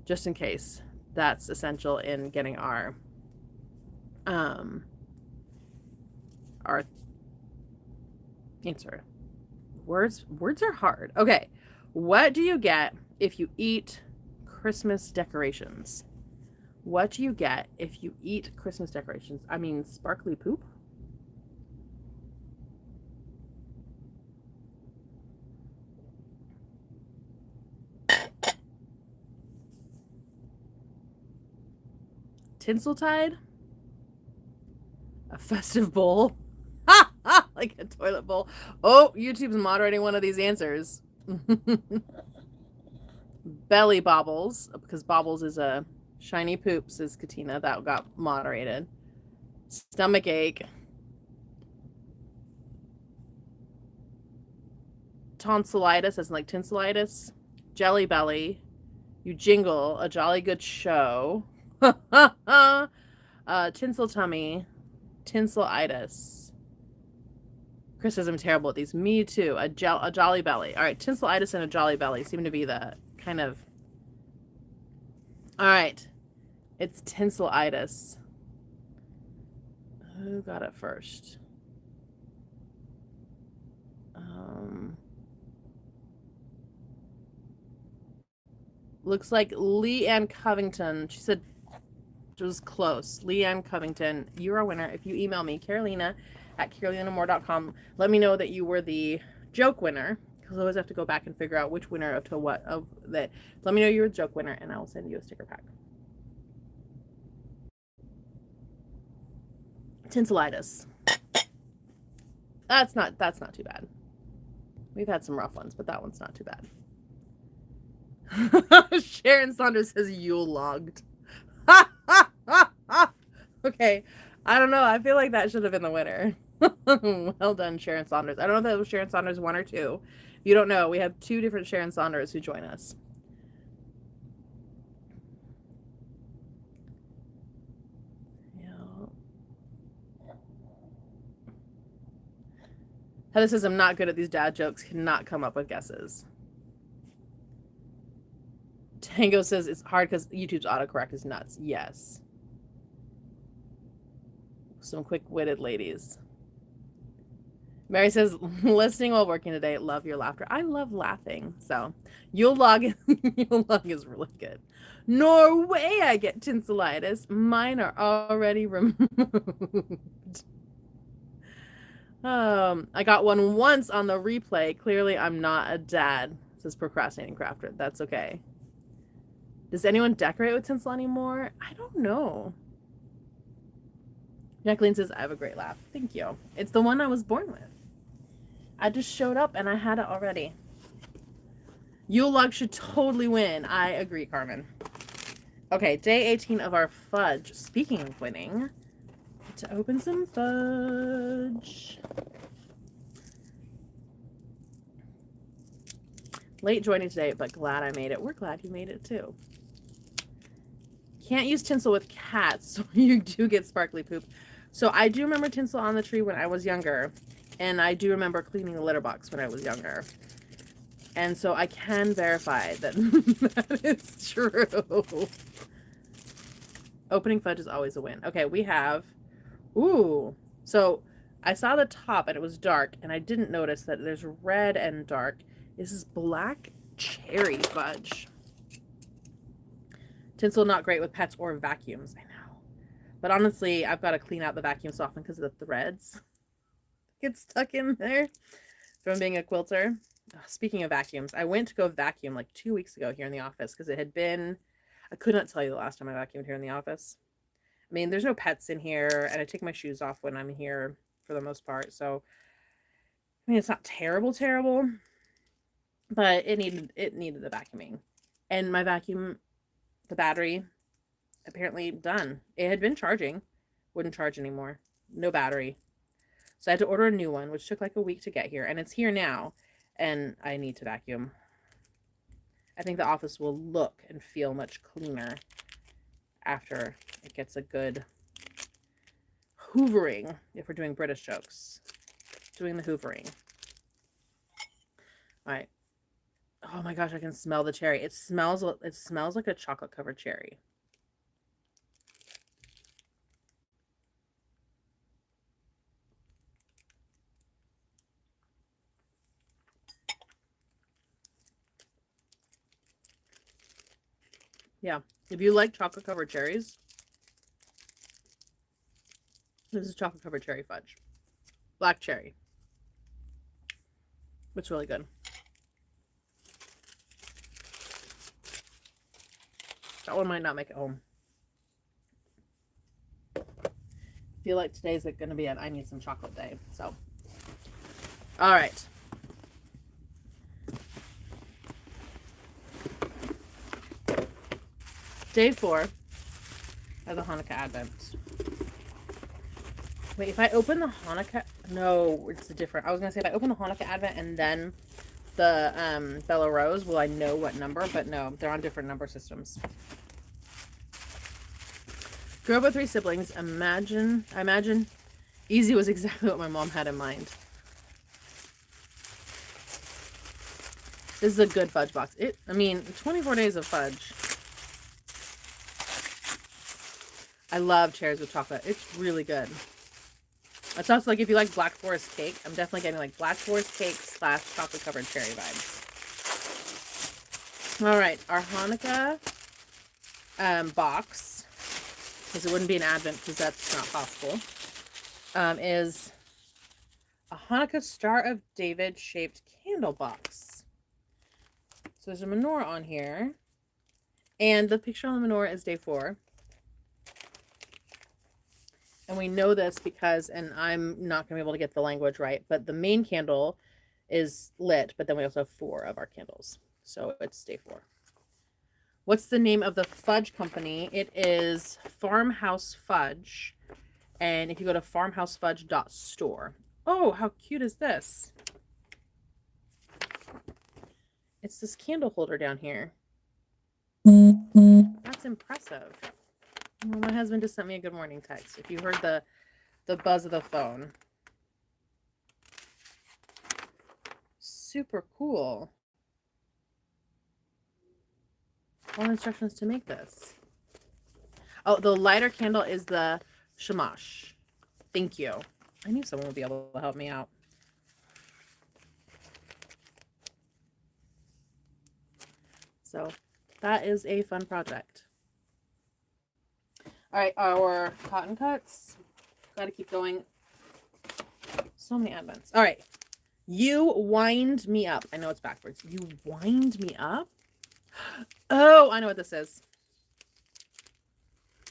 just in case, that's essential in getting our answer. Words are hard. Okay, what do you get if you eat Christmas decorations? What do you get if you eat Christmas decorations? I mean, sparkly poop? Tinseltide? A festive bowl? Like a toilet bowl. Oh, YouTube's moderating one of these answers. Belly bobbles, because bobbles is a shiny poop, says Katina. That got moderated. Stomach ache. Tonsillitis, as in like tinselitis. Jelly belly. You jingle, a jolly good show. Tinsel tummy. Tinselitis. Chris says I'm terrible at these. Me too. A jolly belly. All right, tinselitis and a jolly belly seem to be the kind of. All right, it's tinselitis. Who got it first? Looks like Leanne Covington. She said it was close. Leanne Covington, you're a winner. If you email me, Carolina@carolinamore.com, let me know that you were the joke winner. Because I always have to go back and figure out which winner of to what of that. Let me know you're a joke winner, and I will send you a sticker pack. Tinselitis. That's not too bad. We've had some rough ones, but that one's not too bad. Sharon Saunders says Yule logged. Okay, I don't know. I feel like that should have been the winner. Well done, Sharon Saunders. I don't know if that was Sharon Saunders 1 or 2. If you don't know, we have 2 different Sharon Saunders who join us. Heather says I'm not good at these dad jokes, cannot come up with guesses. Tango says it's hard because YouTube's autocorrect is nuts. Yes. Some quick-witted ladies. Mary says, listening while working today, love your laughter. I love laughing. So Yule log is really good. Norway, I get tinselitis. Mine are already removed. I got one once on the replay. Clearly, I'm not a dad, says Procrastinating Crafter. That's okay. Does anyone decorate with tinsel anymore? I don't know. Jacqueline says, I have a great laugh. Thank you. It's the one I was born with. I just showed up and I had it already. Yule log should totally win. I agree, Carmen. Okay, day 18 of our fudge. Speaking of winning, to open some fudge. Late joining today, but glad I made it. We're glad you made it too. Can't use tinsel with cats, so you do get sparkly poop. So I do remember tinsel on the tree when I was younger, and I do remember cleaning the litter box when I was younger. And so I can verify that that is true. Opening fudge is always a win. Okay, we have... Ooh. So I saw the top and it was dark, and I didn't notice that there's red and dark. This is black cherry fudge. Tinsel not great with pets or vacuums. I know. But honestly, I've got to clean out the vacuum so often because of the threads get stuck in there from being a quilter. Oh, speaking of vacuums, I went to go vacuum like 2 weeks ago here in the office because it had been... I could not tell you the last time I vacuumed here in the office. I mean, there's no pets in here, and I take my shoes off when I'm here for the most part. So, I mean, it's not terrible, but it needed the vacuuming. And my vacuum, the battery, apparently done. It had been charging, wouldn't charge anymore. No battery. So I had to order a new one, which took like a week to get here, and it's here now, and I need to vacuum. I think the office will look and feel much cleaner after it gets a good hoovering, if we're doing British jokes. Doing the hoovering. All right. Oh my gosh, I can smell the cherry. It smells like a chocolate covered cherry. Yeah, if you like chocolate covered cherries, this is chocolate covered cherry fudge. Black cherry. It's really good. That one might not make it home. I feel like today's going to be an I need some chocolate day. So, all right. Day 4 of the Hanukkah Advent. Wait, if I open the Hanukkah... No, it's different. I was going to say, if I open the Hanukkah Advent and then the Bella Rose, will I know what number? But no, they're on different number systems. Grew up with 3 siblings. I imagine easy was exactly what my mom had in mind. This is a good fudge box. I mean, 24 days of fudge. I love cherries with chocolate. It's really good. It sounds like if you like Black Forest cake, I'm definitely getting like Black Forest cake / chocolate covered cherry vibes. All right, our Hanukkah box, because it wouldn't be an Advent because that's not possible, is a Hanukkah Star of David shaped candle box. So there's a menorah on here, and the picture on the menorah is day 4. And we know this because, and I'm not going to be able to get the language right, but the main candle is lit, but then we also have 4 of our candles. So it's day 4. What's the name of the fudge company? It is Farmhouse Fudge. And if you go to farmhousefudge.store. Oh, how cute is this? It's this candle holder down here. That's impressive. Well, my husband just sent me a good morning text. If you heard the buzz of the phone. Super cool. All instructions to make this. Oh, the lighter candle is the shamash. Thank you. I knew someone would be able to help me out. So that is a fun project. All right, our cotton cuts. Got to keep going. So many advents. All right. You wind me up. I know it's backwards. You wind me up? Oh, I know what this is.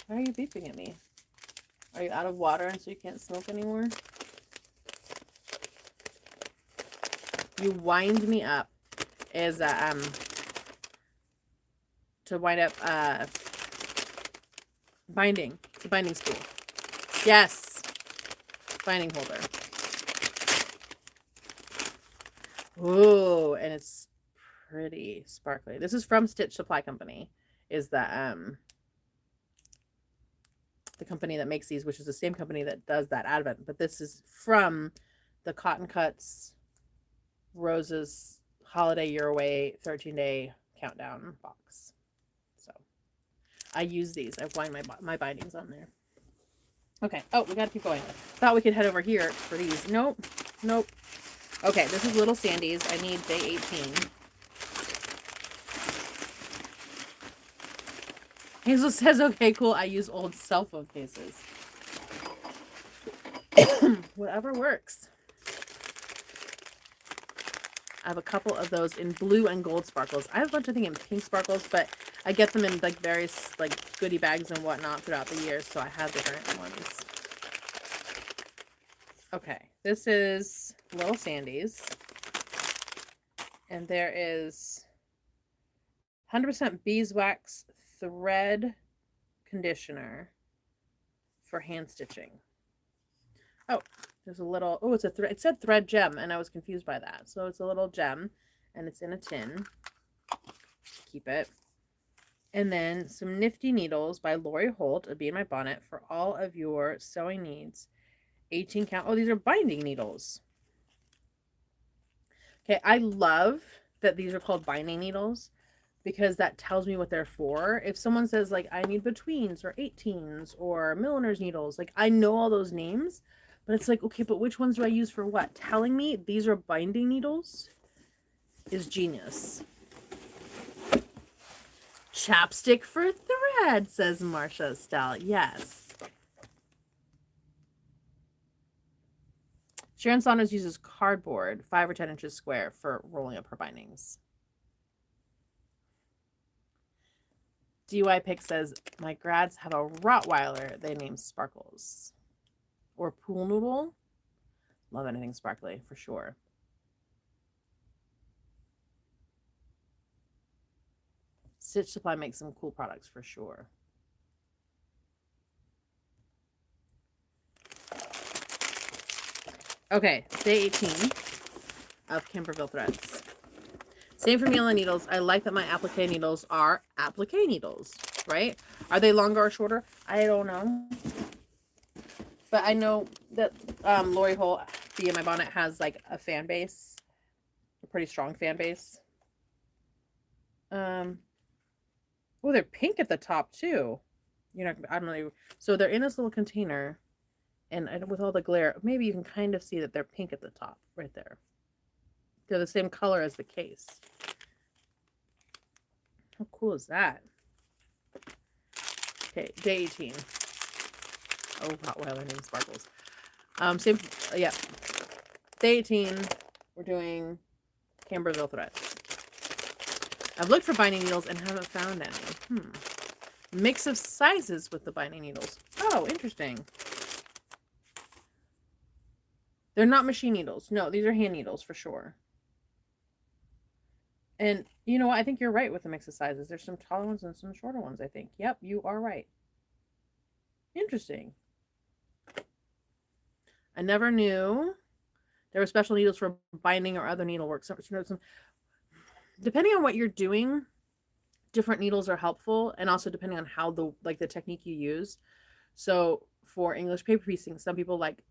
Why are you beeping at me? Are you out of water and so you can't smoke anymore? You wind me up is to wind up binding. It's a binding spool. Yes. Binding holder. Ooh, and it's pretty sparkly. This is from Stitch Supply Company. Is that the company that makes these, which is the same company that does that Advent, but this is from the Cotton Cuts Rosa's Holiday Year Away 13-day countdown box. So I use these. I've lined my bindings on there. Okay. Oh, we gotta keep going. Thought we could head over here for these. Nope. Nope. Okay, this is Little Sandy's. I need day 18. Hazel says, okay, cool. I use old cell phone cases. Whatever works. I have a couple of those in blue and gold sparkles. I have a bunch of things in pink sparkles, but I get them in like various like goodie bags and whatnot throughout the year, so I have different ones. Okay, this is Little Sandy's. And there is 100% beeswax thread conditioner for hand stitching. Oh, there's a little, oh, it's a thread. It said thread gem, and I was confused by that. So it's a little gem, and it's in a tin. Keep it. And then some nifty needles by Lori Holt, a Bee in My Bonnet, for all of your sewing needs. 18 count. Oh, these are binding needles. Okay, I love that these are called binding needles because that tells me what they're for. If someone says like I need betweens or 18s or milliner's needles, like I know all those names, but it's like, okay, but which ones do I use for what? Telling me these are binding needles is genius. Chapstick for thread, says Marcia Estelle. Yes. Sharon Saunders uses cardboard, 5 or 10 inches square, for rolling up her bindings. DUI Pick says, my grads have a Rottweiler they name Sparkles. Or Pool Noodle. Love anything sparkly, for sure. Stitch Supply makes some cool products, for sure. Okay, day 18 of Camberville Threads. Same for meal and needles. I like that my applique needles are applique needles, right? Are they longer or shorter? I don't know. But I know that Lori Holt, Bee in My Bonnet, has like a fan base, a pretty strong fan base. Oh, they're pink at the top too. You know, I don't know. So they're in this little container, and with all the glare, maybe you can kind of see that they're pink at the top, right there. They're the same color as the case. How cool is that? Okay, day 18. Oh, wow, their name sparkles. Same, yeah. Day 18, we're doing Camberville Threads. I've looked for binding needles and haven't found any. Mix of sizes with the binding needles. Oh, interesting. They're not machine needles. No, these are hand needles for sure. And you know what? I think you're right with the mix of sizes. There's some taller ones and some shorter ones, I think. Yep, you are right. Interesting. I never knew there were special needles for binding or other needlework. Depending on what you're doing, different needles are helpful, and also depending on how the technique you use. So for English paper piecing, some people like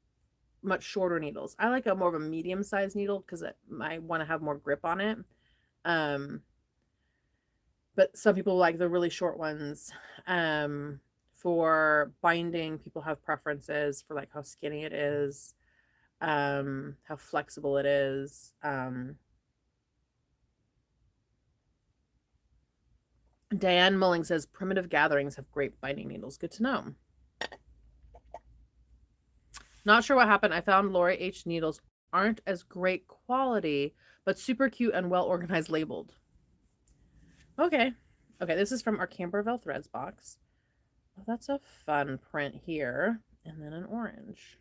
much shorter needles. I like a more of a medium-sized needle because I want to have more grip on it. But some people like the really short ones. For binding, people have preferences for like how skinny it is, how flexible it is. Diane Mulling says primitive gatherings have great binding needles. Good to know. Not sure what happened. I found Lori H needles aren't as great quality, but super cute and well organized labeled. Okay. Okay, this is from our Camberville Threads box. Oh, that's a fun print here. And then an orange.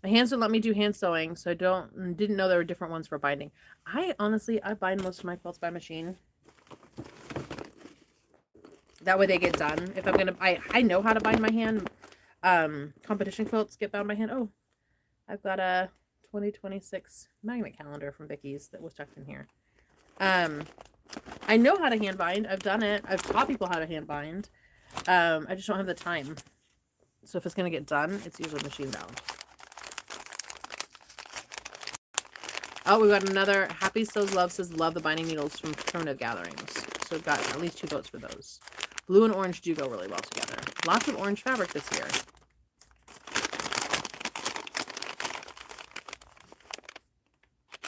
My hands don't let me do hand sewing, so I didn't know there were different ones for binding. I bind most of my quilts by machine. That way they get done. If I'm gonna, I know how to bind my hand. Competition quilts get bound by hand. Oh, I've got a 2026 magnet calendar from Vicky's that was tucked in here. I know how to hand bind. I've done it. I've taught people how to hand bind. I just don't have the time. So if it's gonna get done, it's usually machine bound. Oh, we got another Happy Sews Love says love the binding needles from primitive gatherings. So we've got at least 2 votes for those. Blue and orange do go really well together. Lots of orange fabric this year.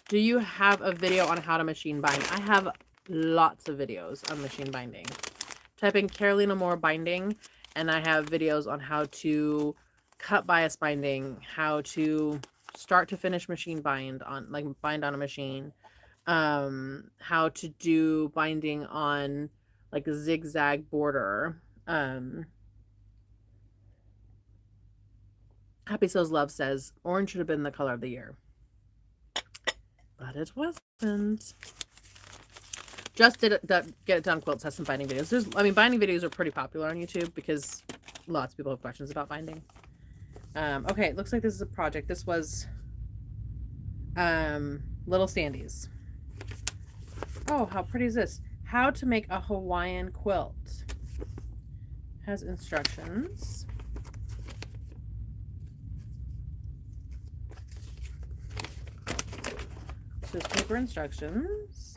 Do you have a video on how to machine bind? I have lots of videos on machine binding. Type in Carolina Moore binding, and I have videos on how to cut bias binding, how to start to finish machine bind on a machine, how to do binding on like a zigzag border. Happy Sews Love says orange should have been the color of the year, but it wasn't. Just Get It Done Quilts has some binding videos. Binding videos are pretty popular on YouTube because lots of people have questions about binding. Okay, it looks like this is a project. This was Little Sandy's. Oh, how pretty is this? How to make a Hawaiian quilt. Has instructions. So it's paper instructions.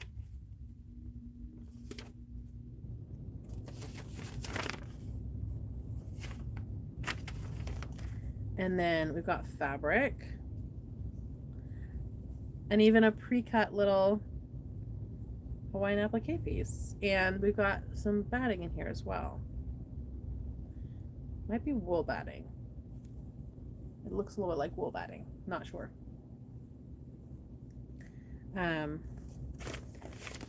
And then we've got fabric. And even a pre-cut little Hawaiian applique piece. And we've got some batting in here as well. Might be wool batting. It looks a little bit like wool batting. Not sure.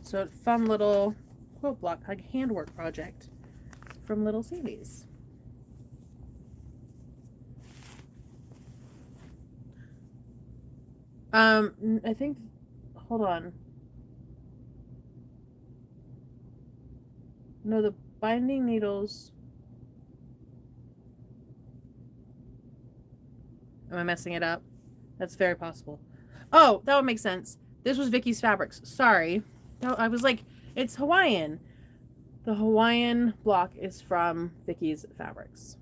So a fun little quilt block, like handwork project from Little Sandy's. I think, hold on. No, the binding needles. Am I messing it up? That's very possible. Oh, that would make sense. This was Vicky's Fabrics. Sorry. I was like, it's Hawaiian. The Hawaiian block is from Vicky's Fabrics.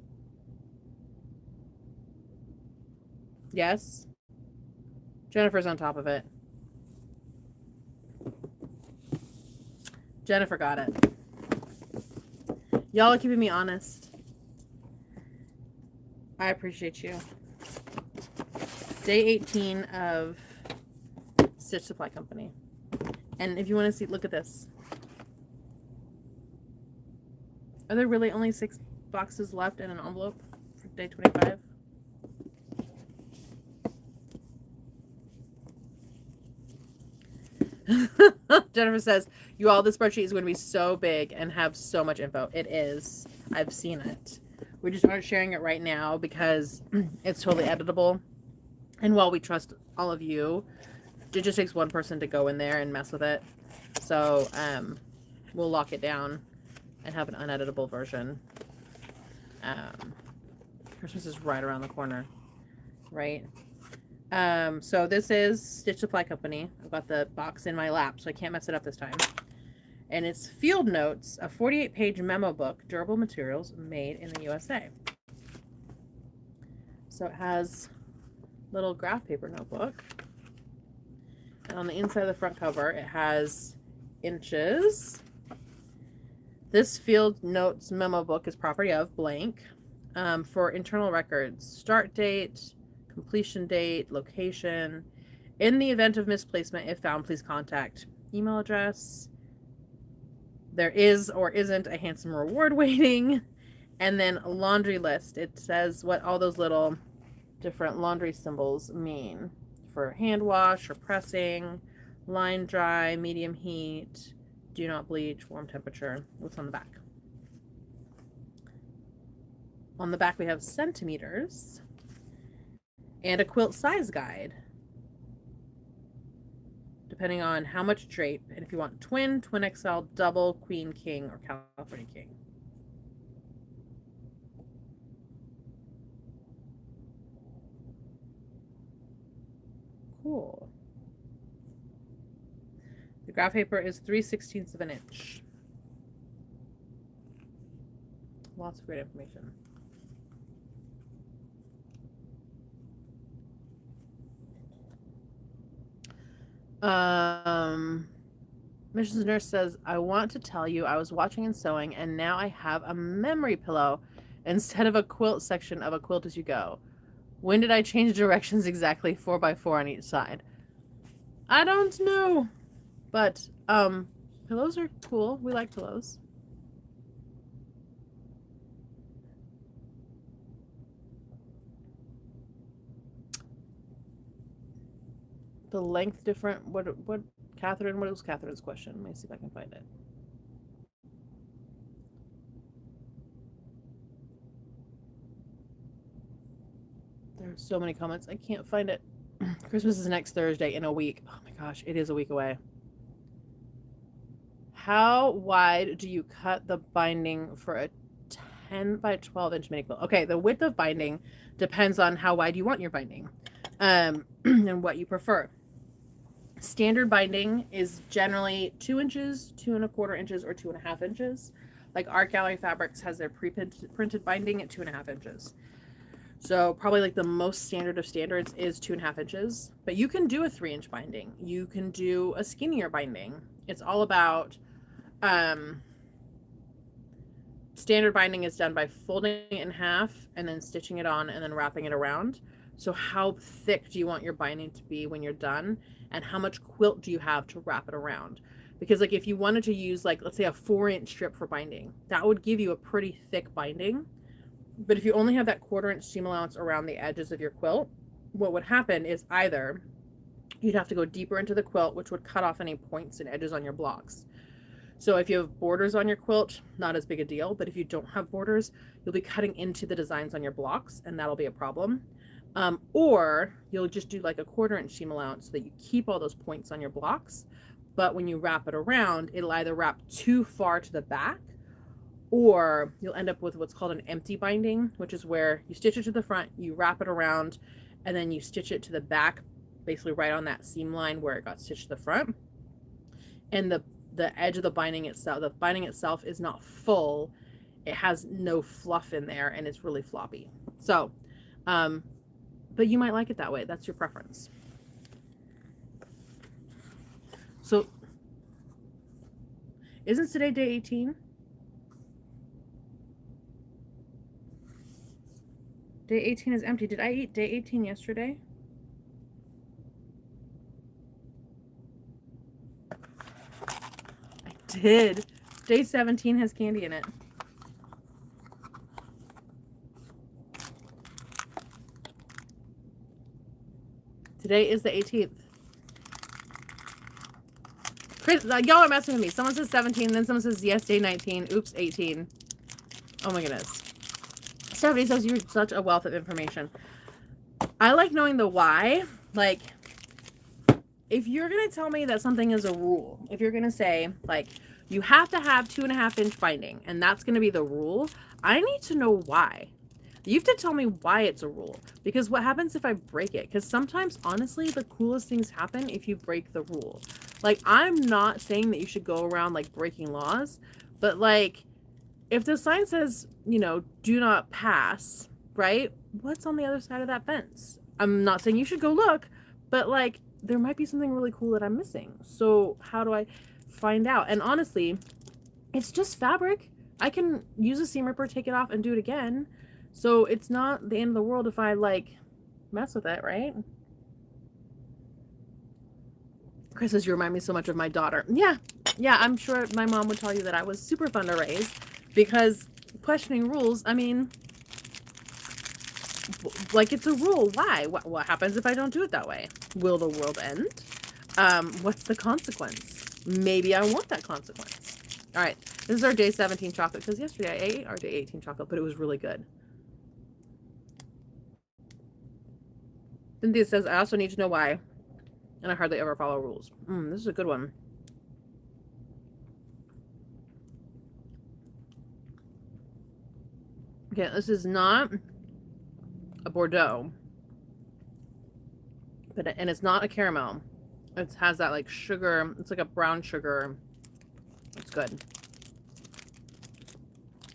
Yes. Jennifer's on top of it. Jennifer got it. Y'all are keeping me honest. I appreciate you. Day 18 of Stitch Supply Company. And if you want to see, look at this. Are there really only 6 boxes left in an envelope for day 25? Jennifer says, you all, this spreadsheet is going to be so big and have so much info. It is. I've seen it. We just aren't sharing it right now because it's totally editable. And while we trust all of you, it just takes one person to go in there and mess with it. So we'll lock it down and have an uneditable version. Christmas is right around the corner, right? So this is Stitch Supply Company. I've got the box in my lap, so I can't mess it up this time. And it's Field Notes, a 48-page memo book, durable materials made in the USA. So it has a little graph paper notebook. And on the inside of the front cover, it has inches. This Field Notes memo book is property of blank for internal records, start date, completion date, location. In the event of misplacement, if found, please contact email address. There is or isn't a handsome reward waiting. And then a laundry list. It says what all those little different laundry symbols mean for hand wash or pressing, line dry, medium heat, do not bleach, warm temperature. What's on the back? On the back we have centimeters and a quilt size guide, depending on how much drape, and if you want twin, twin XL, double, queen, king, or California king. Cool. The graph paper is 3/16 of an inch. Lots of great information. Mrs. Nurse says, I want to tell you I was watching and sewing, and now I have a memory pillow instead of a quilt section of a Quilt As You Go. When did I change directions exactly 4x4 on each side? I don't know. But pillows are cool. We like pillows. The length different. What Catherine, what was Catherine's question? Let me see if I can find it. There's so many comments. I can't find it. Christmas is next Thursday in a week. Oh my gosh, it is a week away. How wide do you cut the binding for a 10 by 12 inch mini quilt? Okay, the width of binding depends on how wide you want your binding and what you prefer. Standard binding is generally 2 inches, 2¼ inches, or 2½ inches. Like Art Gallery Fabrics has their pre-printed binding at 2½ inches. So probably like the most standard of standards is 2½ inches, but you can do a 3-inch binding. You can do a skinnier binding. It's all about, standard binding is done by folding it in half and then stitching it on and then wrapping it around. So how thick do you want your binding to be when you're done? And how much quilt do you have to wrap it around? Because like if you wanted to use like, let's say a 4-inch strip for binding, that would give you a pretty thick binding. But if you only have that 1/4 inch seam allowance around the edges of your quilt, what would happen is either you'd have to go deeper into the quilt, which would cut off any points and edges on your blocks. So if you have borders on your quilt, not as big a deal, but if you don't have borders, you'll be cutting into the designs on your blocks, and that'll be a problem. Or you'll just do like a 1/4 inch seam allowance so that you keep all those points on your blocks, but when you wrap it around, it'll either wrap too far to the back, or you'll end up with what's called an empty binding, which is where you stitch it to the front, you wrap it around, and then you stitch it to the back, basically right on that seam line where it got stitched to the front. And the edge of the binding itself is not full. It has no fluff in there, and it's really floppy. So, but you might like it that way. That's your preference. So, isn't today day 18? Day 18 is empty. Did I eat day 18 yesterday? I did. Day 17 has candy in it. Today is the 18th. Chris, like, y'all are messing with me. Someone says 17, then someone says yes, day 19. Oops, 18. Oh my goodness. Stephanie says you're such a wealth of information. I like knowing the why. Like, if you're going to tell me that something is a rule, if you're going to say, like, you have to have 2.5-inch binding, and that's going to be the rule, I need to know why. You have to tell me why it's a rule. Because what happens if I break it? Because sometimes, honestly, the coolest things happen if you break the rule. Like, I'm not saying that you should go around, like, breaking laws. But, like, if the sign says, you know, do not pass, right? What's on the other side of that fence? I'm not saying you should go look. But, like, there might be something really cool that I'm missing. So how do I find out? And honestly, it's just fabric. I can use a seam ripper, take it off, and do it again. So it's not the end of the world if I, like, mess with it, right? Chris says, you remind me so much of my daughter. Yeah, I'm sure my mom would tell you that I was super fun to raise because questioning rules, I mean, like, it's a rule. Why? What happens if I don't do it that way? Will the world end? What's the consequence? Maybe I want that consequence. All right, this is our day 17 chocolate because yesterday I ate our day 18 chocolate, but it was really good. Cynthia says, I also need to know why, and I hardly ever follow rules. This is a good one. Okay, this is not a Bordeaux, and it's not a caramel. It has that, like, sugar. It's like a brown sugar. It's good.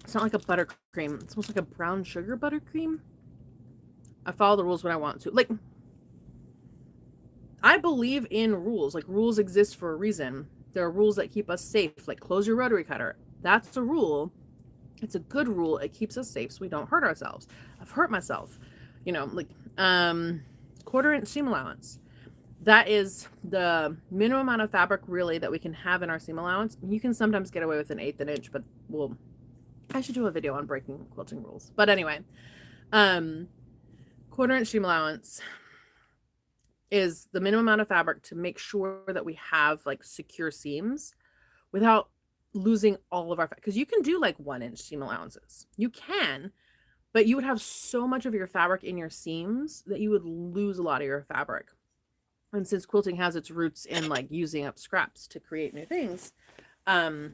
It's not like a buttercream. It's almost like a brown sugar buttercream. I follow the rules when I want to. Like, I believe in rules. Like, rules exist for a reason. There are rules that keep us safe. Like, close your rotary cutter. That's a rule. It's a good rule. It keeps us safe so we don't hurt ourselves. I've hurt myself. You know, like, 1/4-inch seam allowance. That is the minimum amount of fabric, really, that we can have in our seam allowance. You can sometimes get away with an 1/8 inch, but I should do a video on breaking quilting rules. But anyway, 1/4-inch seam allowance is the minimum amount of fabric to make sure that we have, like, secure seams without losing all of our, because you can do, like, 1-inch seam allowances. You can, but you would have so much of your fabric in your seams that you would lose a lot of your fabric. And since quilting has its roots in, like, using up scraps to create new things, it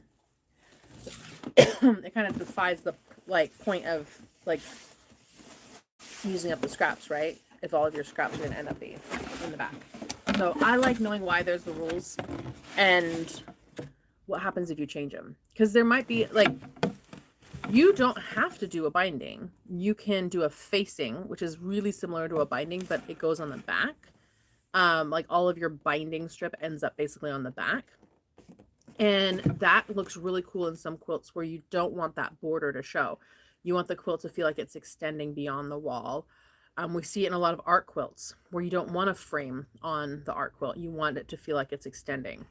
kind of defies the, like, point of, like, using up the scraps, right? If all of your scraps are going to end up being in the back. So I like knowing why there's the rules and what happens if you change them. Because there might be, like, you don't have to do a binding. You can do a facing, which is really similar to a binding, but it goes on the back. Like, all of your binding strip ends up basically on the back. And that looks really cool in some quilts where you don't want that border to show. You want the quilt to feel like it's extending beyond the wall. We see it in a lot of art quilts where you don't want a frame on the art quilt. You want it to feel like it's extending.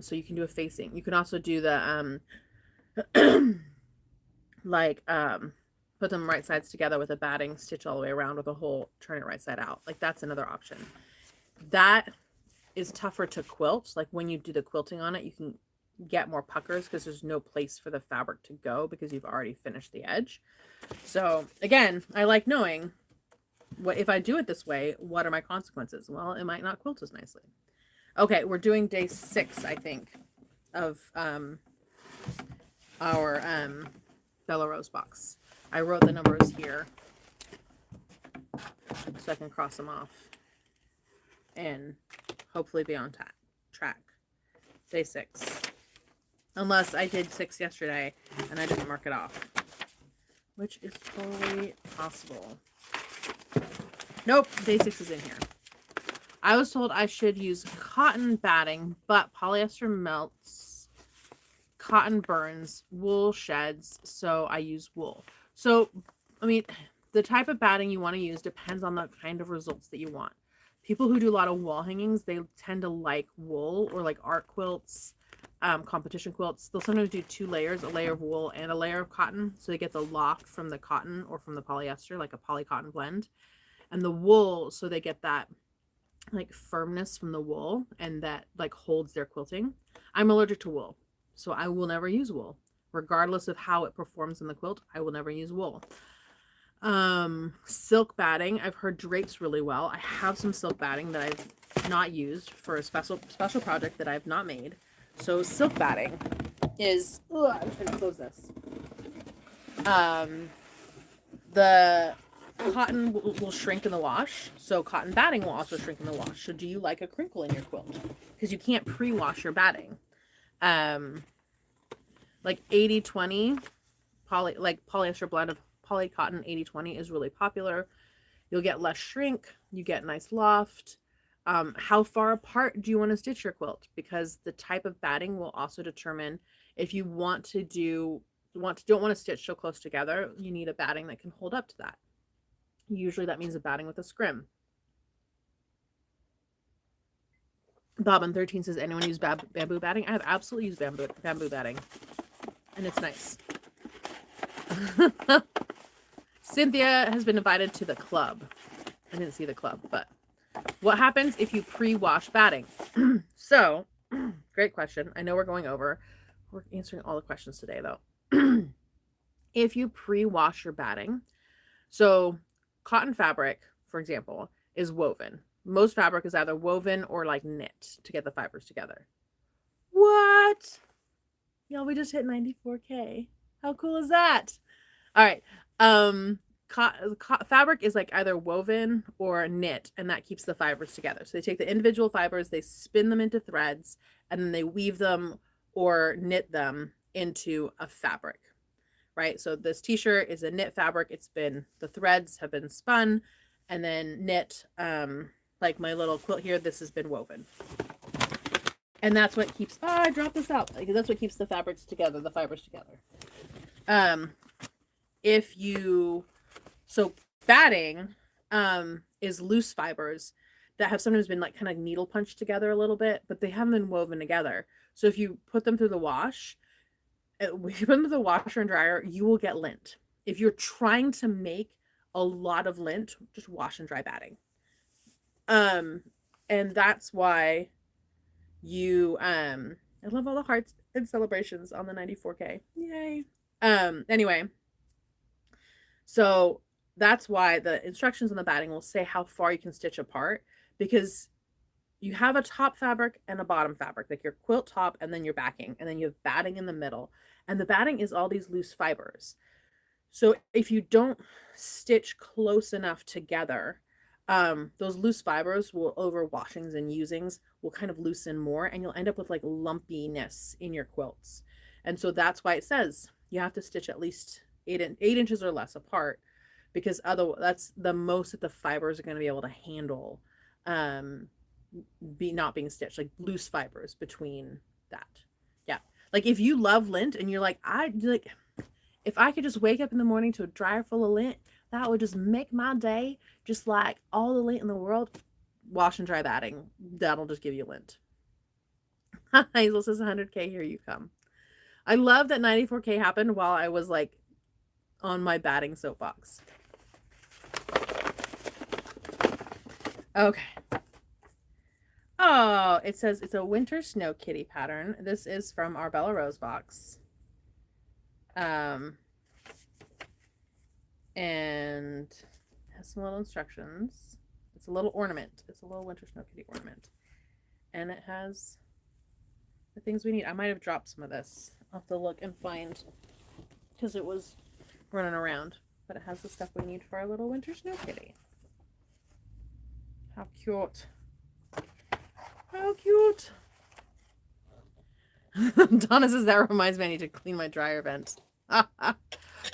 So you can do a facing. You can also do the, put them right sides together with a batting, stitch all the way around with a hole, turn it right side out. Like, that's another option. That is tougher to quilt. Like, when you do the quilting on it, you can get more puckers because there's no place for the fabric to go because you've already finished the edge. So again, I like knowing what, if I do it this way, what are my consequences? Well, it might not quilt as nicely. Okay, we're doing day 6, I think, of our Bella Rose box. I wrote the numbers here so I can cross them off and hopefully be on track. Day 6. Unless I did 6 yesterday and I didn't mark it off, which is totally possible. Nope, day 6 is in here. I was told I should use cotton batting, but polyester melts, cotton burns, wool sheds, so I use wool. So, I mean, the type of batting you want to use depends on the kind of results that you want. People who do a lot of wall hangings, they tend to like wool, or like art quilts, competition quilts. They'll sometimes do 2 layers, a layer of wool and a layer of cotton, so they get the loft from the cotton or from the polyester, like a poly cotton blend, and the wool, so they get that like firmness from the wool and that like holds their quilting. I'm allergic to wool, so I will never use wool. Regardless of how it performs in the quilt, I will never use wool. Silk batting, I've heard drapes really well. I have some silk batting that I've not used for a special project that I've not made. So silk batting is, I'm trying to close this. The cotton will shrink in the wash, so cotton batting will also shrink in the wash. So do you like a crinkle in your quilt? Because you can't pre-wash your batting. Like 80-20 polyester blend of poly cotton 80-20 is really popular. You'll get less shrink, you get nice loft. How far apart do you want to stitch your quilt? Because the type of batting will also determine if you don't want to stitch so close together, you need a batting that can hold up to that. Usually that means a batting with a scrim. Bobbin13 says, anyone use bamboo batting? I have absolutely used bamboo batting, and it's nice. Cynthia has been invited to the club. I didn't see the club, but what happens if you pre-wash batting? So, great question. I know we're going over. We're answering all the questions today, though. If you pre-wash your batting, so cotton fabric, for example, is woven. Most fabric is either woven or like knit to get the fibers together. What? Y'all, we just hit 94K. How cool is that? All right. Fabric is like either woven or knit, and that keeps the fibers together. So they take the individual fibers, they spin them into threads, and then they weave them or knit them into a fabric, right? So this t-shirt is a knit fabric. The threads have been spun and then knit. Like my little quilt here, this has been woven. And that's what keeps, I dropped this out. Like, that's what keeps the fabrics together, the fibers together. So batting is loose fibers that have sometimes been like kind of needle punched together a little bit, but they haven't been woven together. So if you put them through the wash, if you put them through the washer and dryer, you will get lint. If you're trying to make a lot of lint, just wash and dry batting. And that's why I love all the hearts and celebrations on the 94K. Yay. Anyway, so that's why the instructions on the batting will say how far you can stitch apart, because you have a top fabric and a bottom fabric, like your quilt top and then your backing, and then you have batting in the middle, and the batting is all these loose fibers. So if you don't stitch close enough together, those loose fibers will, over washings and usings, will kind of loosen more, and you'll end up with like lumpiness in your quilts. And so that's why it says you have to stitch at least 8 inches or less apart, because that's the most that the fibers are going to be able to handle, not being stitched, like loose fibers between that. Yeah. Like if you love lint and you're like, if I could just wake up in the morning to a dryer full of lint, that would just make my day, just like all the lint in the world. Wash and dry batting. That'll just give you lint. Hazel says 100K, here you come. I love that 94K happened while I was like on my batting soapbox. Okay. Oh, it says it's a winter snow kitty pattern. This is from our Bella Rose box. And has some little instructions. It's a little ornament. It's a little winter snow kitty ornament. And it has the things we need. I might have dropped some of this. I'll have to look and find, because it was running around. But it has the stuff we need for our little winter snow kitty. How cute. How cute. Donna says that reminds me I need to clean my dryer vents.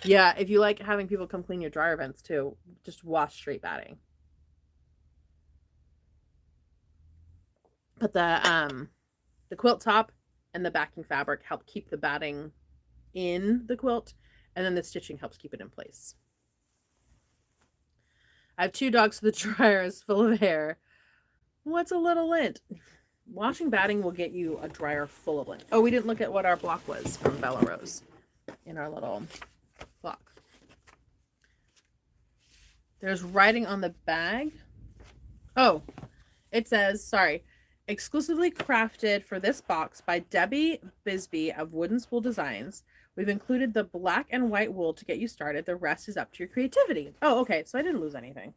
Yeah, if you like having people come clean your dryer vents too, just wash straight batting. But the quilt top and the backing fabric help keep the batting in the quilt, and then the stitching helps keep it in place. I have 2 dogs, so the dryer is full of hair. What's a little lint? Washing batting will get you a dryer full of lint. Oh, we didn't look at what our block was from Bella Rose in our little block. There's writing on the bag. Oh, It says, sorry, exclusively crafted for this box by Debbie Bisbee of Wooden Spool Designs. We've included the black and white wool to get you started. The rest is up to your creativity. Oh, okay. So I didn't lose anything.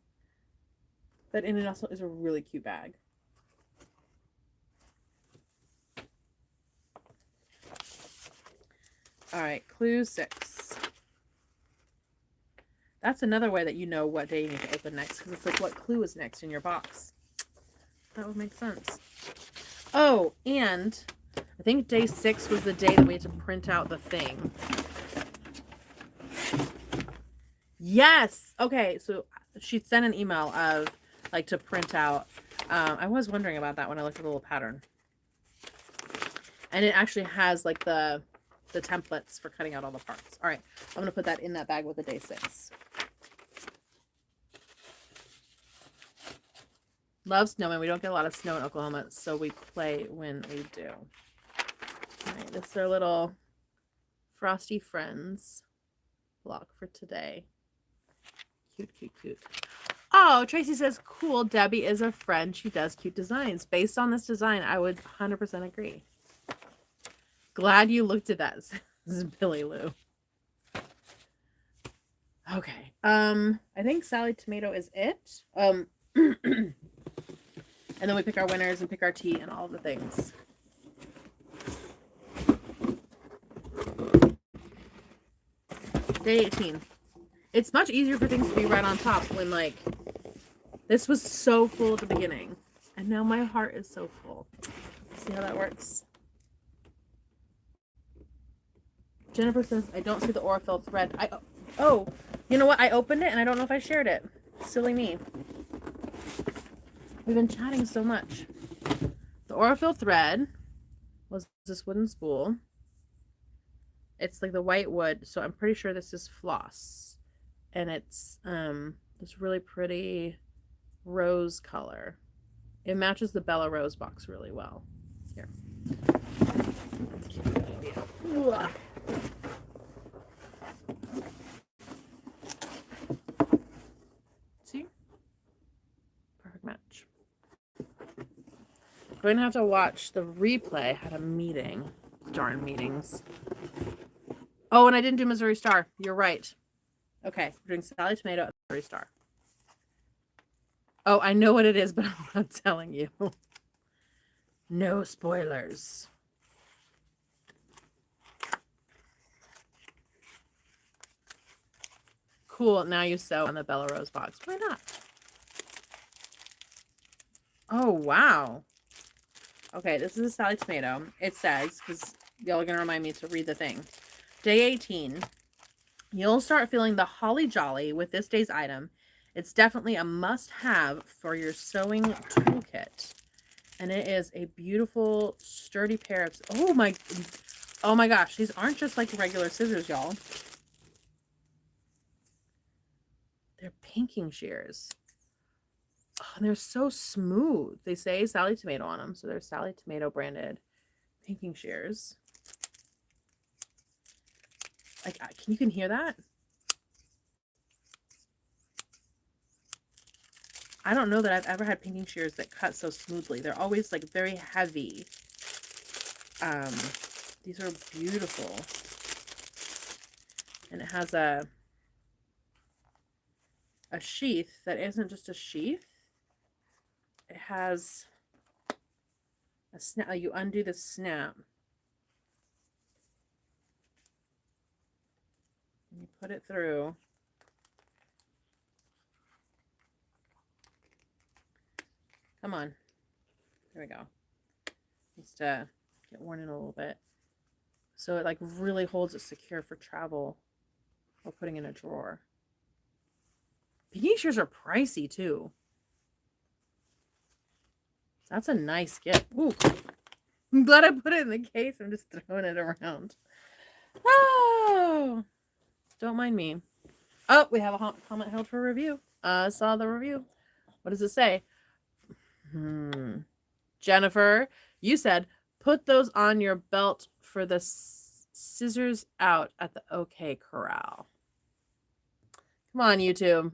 But and it also is a really cute bag. All right, clue 6. That's another way that you know what day you need to open next, because it's like what clue is next in your box. That would make sense. Oh, and I think day 6 was the day that we had to print out the thing. Yes. Okay, so she sent an email of like to print out. I was wondering about that when I looked at the little pattern. And it actually has like the templates for cutting out all the parts. All right, I'm going to put that in that bag with the day 6. Love snowing. We don't get a lot of snow in Oklahoma, so we play when we do. All right, this is their little Frosty Friends block for today. Cute, cute, cute. Oh, Tracy says, cool. Debbie is a friend. She does cute designs. Based on this design, I would 100% agree. Glad you looked at that. This is Billy Lou. Okay. I think Sallie Tomato is it. And then we pick our winners and pick our tea and all the things. Day 18. It's much easier for things to be right on top when, like, this was so full at the beginning. And now my heart is so full. See how that works? Jennifer says, I don't see the Aurifil thread. Oh, you know what? I opened it and I don't know if I shared it. Silly me. We've been chatting so much. The Aurifil thread was this wooden spool. It's like the white wood, so I'm pretty sure this is floss. And it's this really pretty rose color. It matches the Bella Rose box really well. Here. Ugh. See? Perfect match. I'm going to have to watch the replay. I had a meeting. Darn meetings. Oh, and I didn't do Missouri Star. You're right. Okay, we're doing Sallie Tomato and Missouri Star. Oh, I know what it is, but I'm not telling you. No spoilers. Cool. Now you sew on the Bella Rose box. Why not? Oh, wow. Okay, this is a Sallie Tomato. It says, because y'all are going to remind me to read the thing. Day 18. You'll start feeling the holly jolly with this day's item. It's definitely a must-have for your sewing toolkit. And it is a beautiful, sturdy pair of... Oh my gosh. These aren't just like regular scissors, y'all. They're pinking shears. Oh, and they're so smooth. They say Sallie Tomato on them. So they're Sallie Tomato branded pinking shears. Like, you can hear that? I don't know that I've ever had pinking shears that cut so smoothly. They're always like very heavy. These are beautiful. And it has a sheath that isn't just a sheath. It has a snap. You undo the snap. And you put it through. Come on. There we go. Needs to get worn in a little bit. So it like really holds it secure for travel or putting in a drawer. Pinking shears are pricey too. That's a nice gift. Ooh. I'm glad I put it in the case. I'm just throwing it around. Oh, don't mind me. Oh, we have a comment held for review. I saw the review. What does it say? Jennifer, you said, put those on your belt for the scissors out at the OK Corral. Come on, YouTube.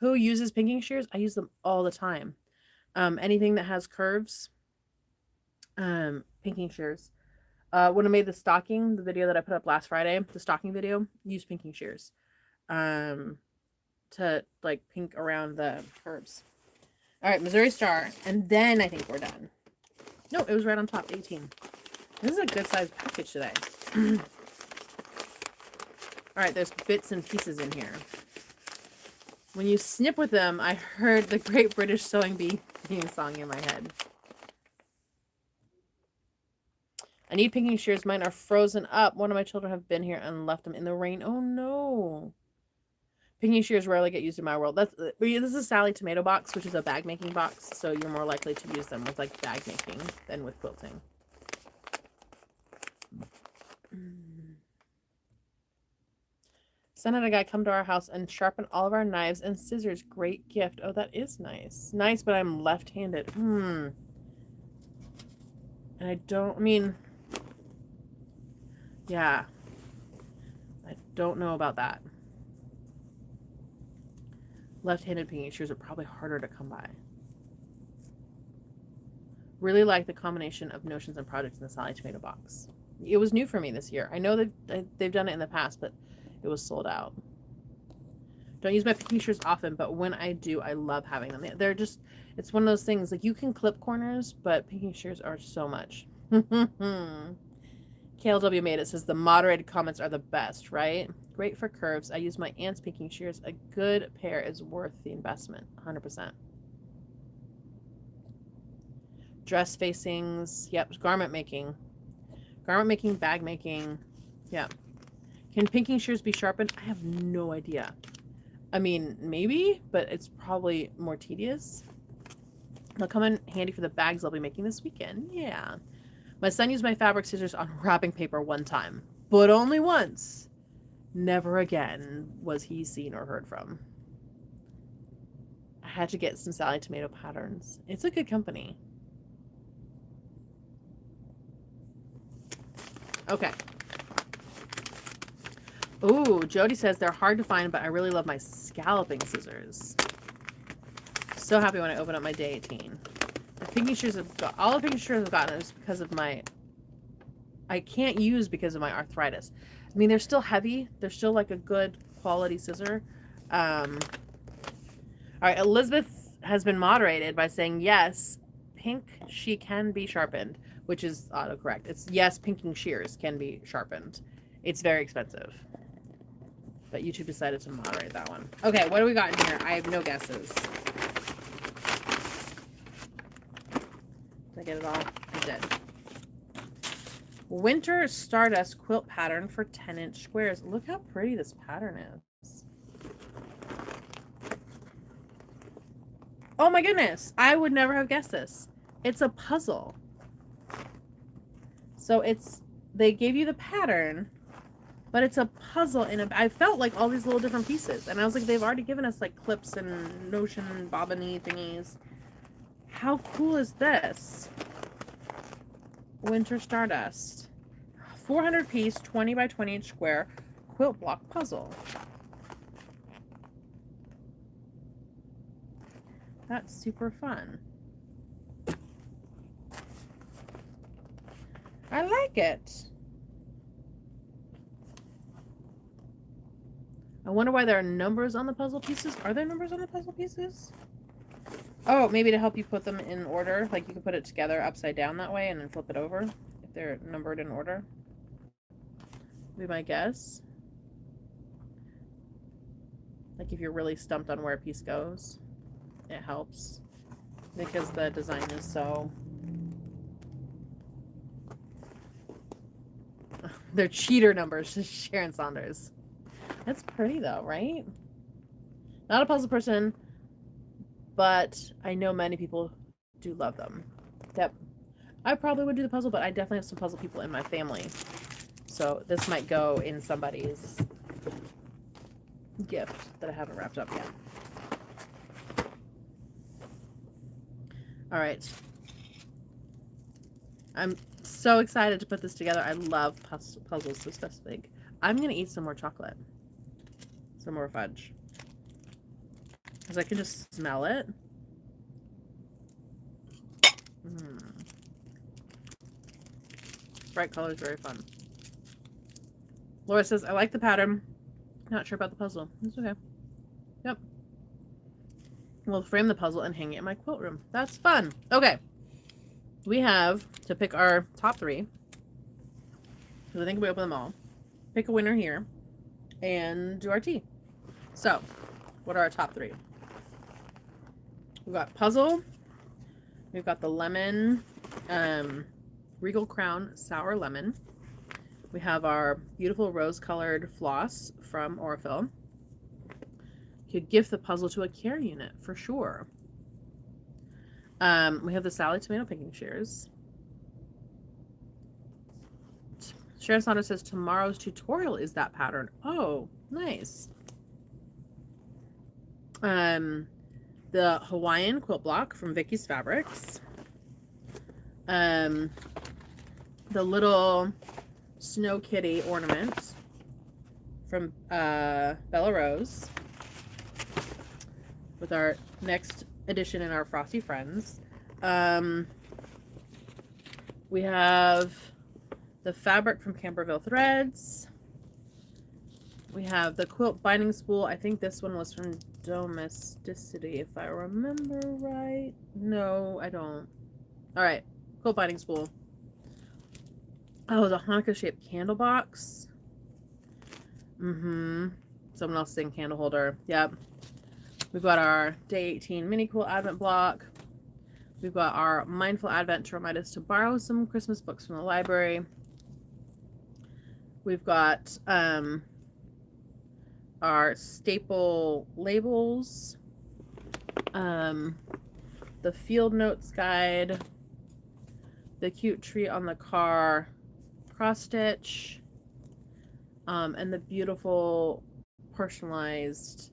Who uses pinking shears? I use them all the time. Anything that has curves, pinking shears. When I made the stocking, the video that I put up last Friday, the stocking video, use pinking shears to like pink around the curves. All right, Missouri Star, and then I think we're done. No, it was right on top, 18. This is a good sized package today. All right, there's bits and pieces in here. When you snip with them, I heard the Great British Sewing Bee theme song in my head. I need pinking shears. Mine are frozen up. One of my children have been here and left them in the rain. Oh no. Pinking shears rarely get used in my world. This is a Sallie Tomato box, which is a bag making box, so you're more likely to use them with like bag making than with quilting. Send out a guy come to our house and sharpen all of our knives and scissors. Great gift. Oh, that is nice. Nice, but I'm left-handed. And I mean, yeah. I don't know about that. Left-handed pinking shears are probably harder to come by. Really like the combination of notions and projects in the Sallie Tomato box. It was new for me this year. I know they've done it in the past, but it was sold out. Don't use my pinking shears often, but when I do, I love having them. They're just, it's one of those things, like you can clip corners, but pinking shears are so much. KLW made it, says the moderated comments are the best, right? Great for curves. I use my aunt's pinking shears. A good pair is worth the investment, 100%. Dress facings, yep, garment making, bag making, yeah. Can pinking shears be sharpened? I have no idea. I mean, maybe, but it's probably more tedious. They'll come in handy for the bags I'll be making this weekend. Yeah. My son used my fabric scissors on wrapping paper one time, but only once. Never again was he seen or heard from. I had to get some Sallie Tomato patterns. It's a good company. Okay. Ooh, Jody says they're hard to find, but I really love my scalloping scissors. So happy when I open up my day 18. The pinking shears have got, all the pinking shears I've gotten is because of my, I can't use because of my arthritis. I mean, they're still heavy. They're still like a good quality scissor. All right, Elizabeth has been moderated by saying, yes, pink she can be sharpened, which is autocorrect. It's yes, pinking shears can be sharpened. It's very expensive. But YouTube decided to moderate that one. Okay, what do we got in here? I have no guesses. Did I get it all? I did. Winter Stardust quilt pattern for 10-inch squares. Look how pretty this pattern is. Oh my goodness. I would never have guessed this. It's a puzzle. So they gave you the pattern, but it's a puzzle I felt like all these little different pieces. And I was like, they've already given us like clips and notion bobbiny thingies. How cool is this? Winter Stardust. 400 piece, 20 by 20 inch square quilt block puzzle. That's super fun. I like it. I wonder why there are numbers on the puzzle pieces. Are there numbers on the puzzle pieces? Oh, maybe to help you put them in order. Like you can put it together upside down that way and then flip it over if they're numbered in order. Would be my guess. Like if you're really stumped on where a piece goes, it helps because the design is so... They're cheater numbers, Sharon Saunders. That's pretty though, right? Not a puzzle person, but I know many people do love them. Yep. I probably would do the puzzle, but I definitely have some puzzle people in my family. So this might go in somebody's gift that I haven't wrapped up yet. All right. I'm so excited to put this together. I love puzzles this big. I'm going to eat some more chocolate. Some more fudge. because I can just smell it. Bright colors, very fun. Laura says, I like the pattern. Not sure about the puzzle. It's okay. Yep. We'll frame the puzzle and hang it in my quilt room. That's fun. Okay. We have to pick our top 3. Because I think we open them all. Pick a winner here. And do our tea. So, what are our top 3? We've got puzzle. We've got the lemon, Regal Crown Sour Lemon. We have our beautiful rose-colored floss from Aurifil. You could gift the puzzle to a care unit for sure. We have the Sallie Tomato picking shears. Sharon Saunders says tomorrow's tutorial is that pattern. Oh, nice. The Hawaiian quilt block from Vicky's Fabrics. The little Snow Kitty ornament from Bella Rose, with our next edition in our Frosty Friends. We have the fabric from Camberville Threads. We have the quilt binding spool. I think this one was from Domesticity, if I remember right. No, I don't. All right, quilt binding spool. Oh, the Hanukkah shaped candle box. Someone else saying candle holder. Yep. We've got our Day 18 mini quilt advent block. We've got our Mindful Advent to remind us to borrow some Christmas books from the library. We've got our staple labels. The field notes guide. The cute tree on the car cross stitch. And the beautiful personalized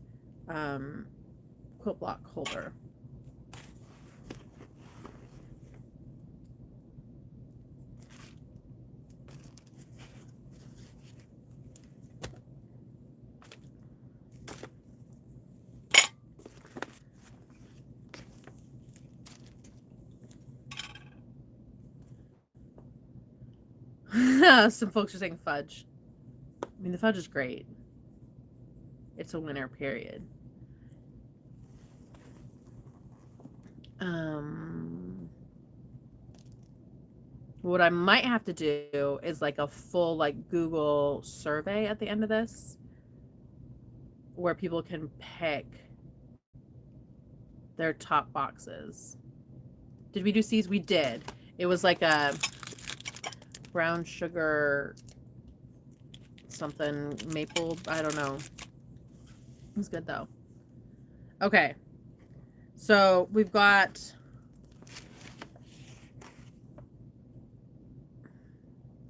quilt block holder. Some folks are saying fudge. I mean, the fudge is great. It's a winner, period. What I might have to do is like a full like Google survey at the end of this, where people can pick their top boxes. Did we do C's? We did. It was like a brown sugar something maple, I don't know. It was good though. Okay, so we've got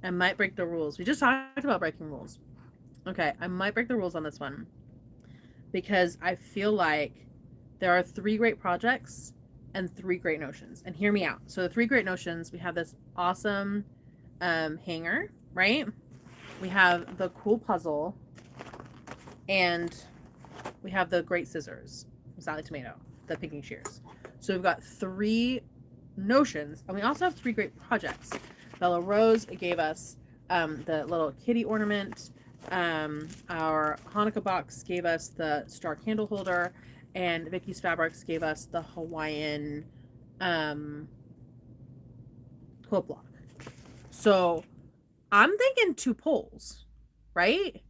I might break the rules. We just talked about breaking rules. Okay, I might break the rules on this one because I feel like there are 3 great projects and 3 great notions. And hear me out. So the 3 great notions, we have this awesome hanger, right? We have the cool puzzle, and we have the great scissors from Sallie Tomato, the picking shears. So we've got 3 notions, and we also have 3 great projects. Bella Rose gave us the little kitty ornament. Our Hanukkah box gave us the star candle holder, and Vicky's Fabrics gave us the Hawaiian quilt block. So I'm thinking 2 polls, right?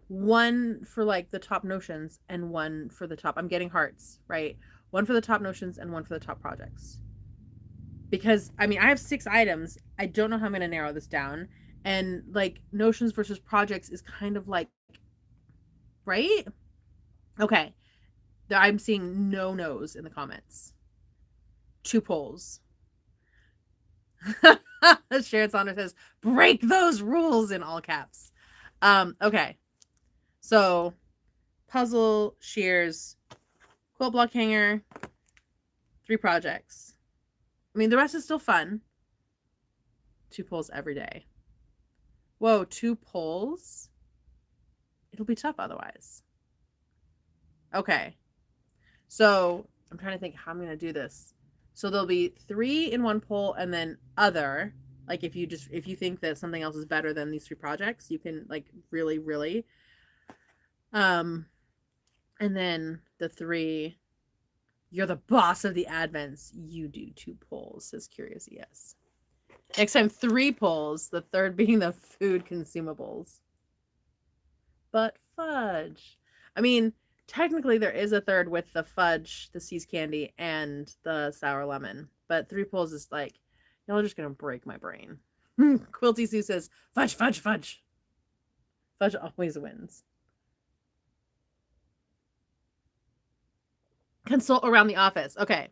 One for like the top notions and one for the top. I'm getting hearts, right? One for the top notions and one for the top projects. Because, I mean, I have 6 items. I don't know how I'm going to narrow this down. And, like, notions versus projects is kind of like, right? Okay. I'm seeing no no's in the comments. 2 polls. Sharon Saunders says, break those rules in all caps. Okay. So, puzzle, shears, quilt block hanger, 3 projects. I mean, the rest is still fun. 2 polls every day. Whoa, 2 polls? It'll be tough otherwise. Okay. So I'm trying to think how I'm going to do this. So there'll be 3 in one poll and then other. Like if you think that something else is better than these 3 projects, you can like really. And then the 3, you're the boss of the advents. You do 2 polls, says Curious Yes. Next time 3 polls, the 3rd being the food consumables. But fudge. I mean, technically there is a 3rd with the fudge, the Seas candy, and the sour lemon. But 3 polls is like, y'all are just gonna break my brain. Quilty Sue says, fudge. Fudge always wins. Consult around the office. Okay.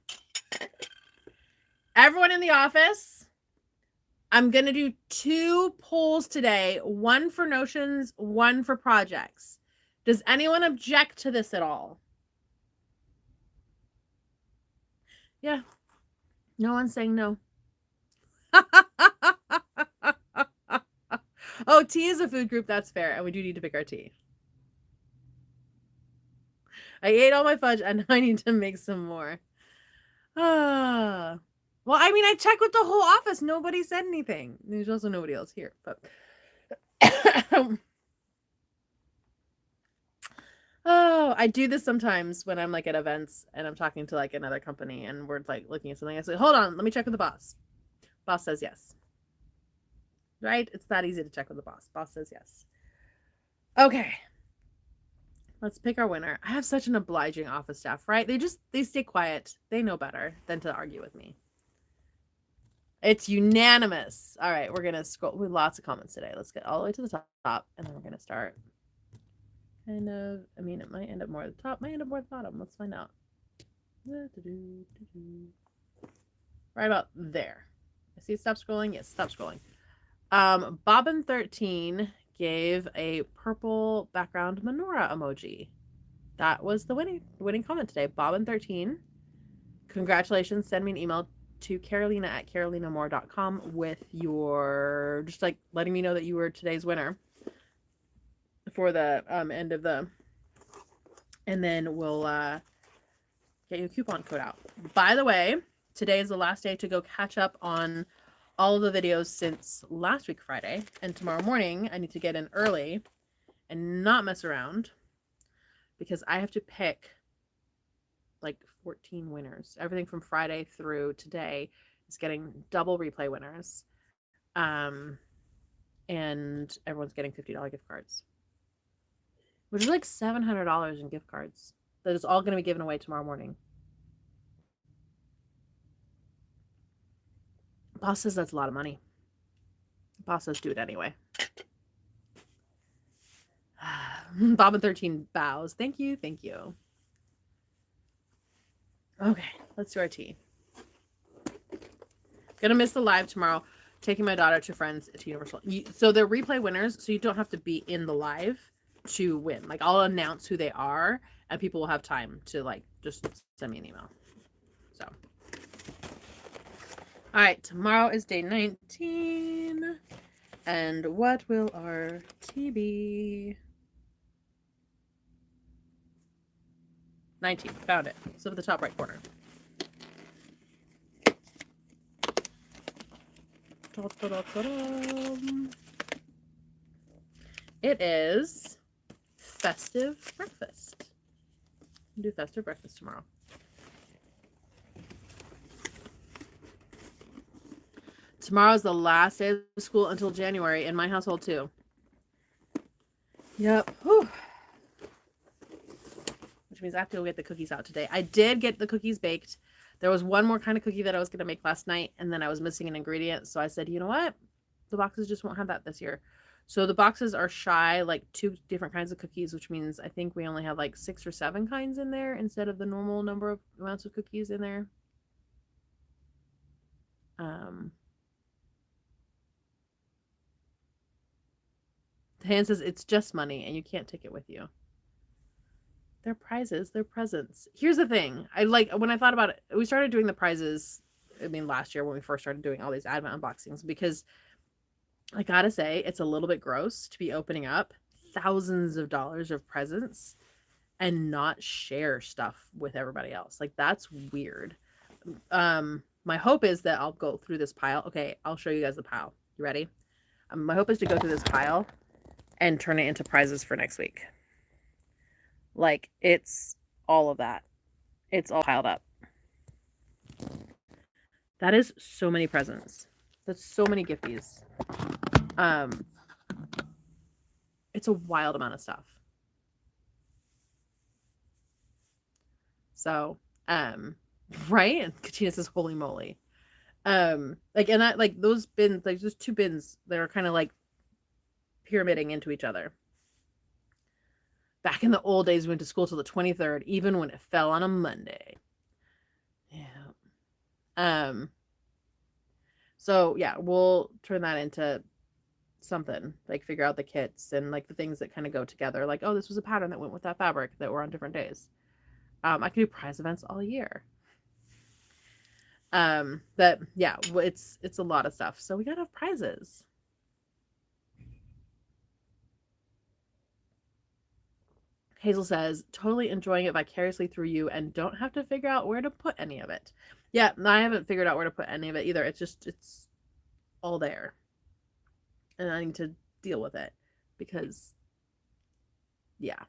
Everyone in the office, I'm going to do 2 polls today, 1 for notions, 1 for projects. Does anyone object to this at all? Yeah. No one's saying no. Oh, tea is a food group. That's fair. And we do need to pick our tea. I ate all my fudge and I need to make some more. Well, I mean, I checked with the whole office. Nobody said anything. There's also nobody else here, but oh, I do this sometimes when I'm like at events and I'm talking to like another company and we're like looking at something. I say, hold on, let me check with the boss. Boss says yes. Right? It's that easy to check with the boss. Boss says yes. Okay. Let's pick our winner. I have such an obliging office staff, right? They stay quiet. They know better than to argue with me. It's unanimous. All right, we're going to scroll with lots of comments today. Let's get all the way to the top, and then we're going to start. Kind of, I mean, it might end up more at the top, might end up more at the bottom. Let's find out. Right about there. I see it stop scrolling. Yes, stop scrolling. Bobbin13 gave a purple background menorah emoji. That was the winning comment today. Bobbin13. Congratulations. Send me an email to carolina@carolinamore.com with your, just like letting me know that you were today's winner for the end of the, and then we'll get you a coupon code out. By the way, today is the last day to go catch up on all of the videos since last week Friday, and tomorrow morning I need to get in early and not mess around because I have to pick like 14 winners. Everything from Friday through today is getting double replay winners, and everyone's getting $50 gift cards, which is like $700 in gift cards that is all going to be given away tomorrow morning. Boss says that's a lot of money. Boss says do it anyway. Bobbin13 bows. Thank you. Okay, let's do our tea. Gonna miss the live tomorrow. Taking my daughter to friends at Universal. So they're replay winners, so you don't have to be in the live to win. Like I'll announce who they are, and people will have time to like just send me an email. So. All right, tomorrow is day 19. And what will our tea be? 19. Found it. So at the top right corner. It is festive breakfast. We'll do festive breakfast tomorrow. Tomorrow's the last day of school until January in my household too. Yep. Whew. Which means I have to go get the cookies out today. I did get the cookies baked. There was one more kind of cookie that I was going to make last night, and then I was missing an ingredient. So I said, you know what? The boxes just won't have that this year. So the boxes are shy, like 2 different kinds of cookies, which means I think we only have like 6 or 7 kinds in there instead of the normal number of amounts of cookies in there. Han says it's just money and you can't take it with you. They're prizes, they're presents. Here's the thing. When I thought about it, we started doing the prizes, I mean, last year when we first started doing all these advent unboxings, because I gotta say, it's a little bit gross to be opening up thousands of dollars of presents and not share stuff with everybody else. Like, that's weird. My hope is that I'll go through this pile. Okay, I'll show you guys the pile. You ready? My hope is to go through this pile and turn it into prizes for next week. Like, it's all of that. It's all piled up. That is so many presents. That's so many gifties. It's a wild amount of stuff. So, right? And Katina says, holy moly. Like, and that, like, those bins, like, there's 2 bins that are kind of like pyramiding into each other. Back in the old days, we went to school till the 23rd, even when it fell on a Monday. Yeah. So yeah, we'll turn that into something, like figure out the kits and like the things that kind of go together. Like, oh, this was a pattern that went with that fabric that were on different days. I could do prize events all year. But yeah, it's a lot of stuff. So we gotta have prizes. Hazel says, totally enjoying it vicariously through you and don't have to figure out where to put any of it. Yeah, I haven't figured out where to put any of it either. It's all there. And I need to deal with it because, yeah.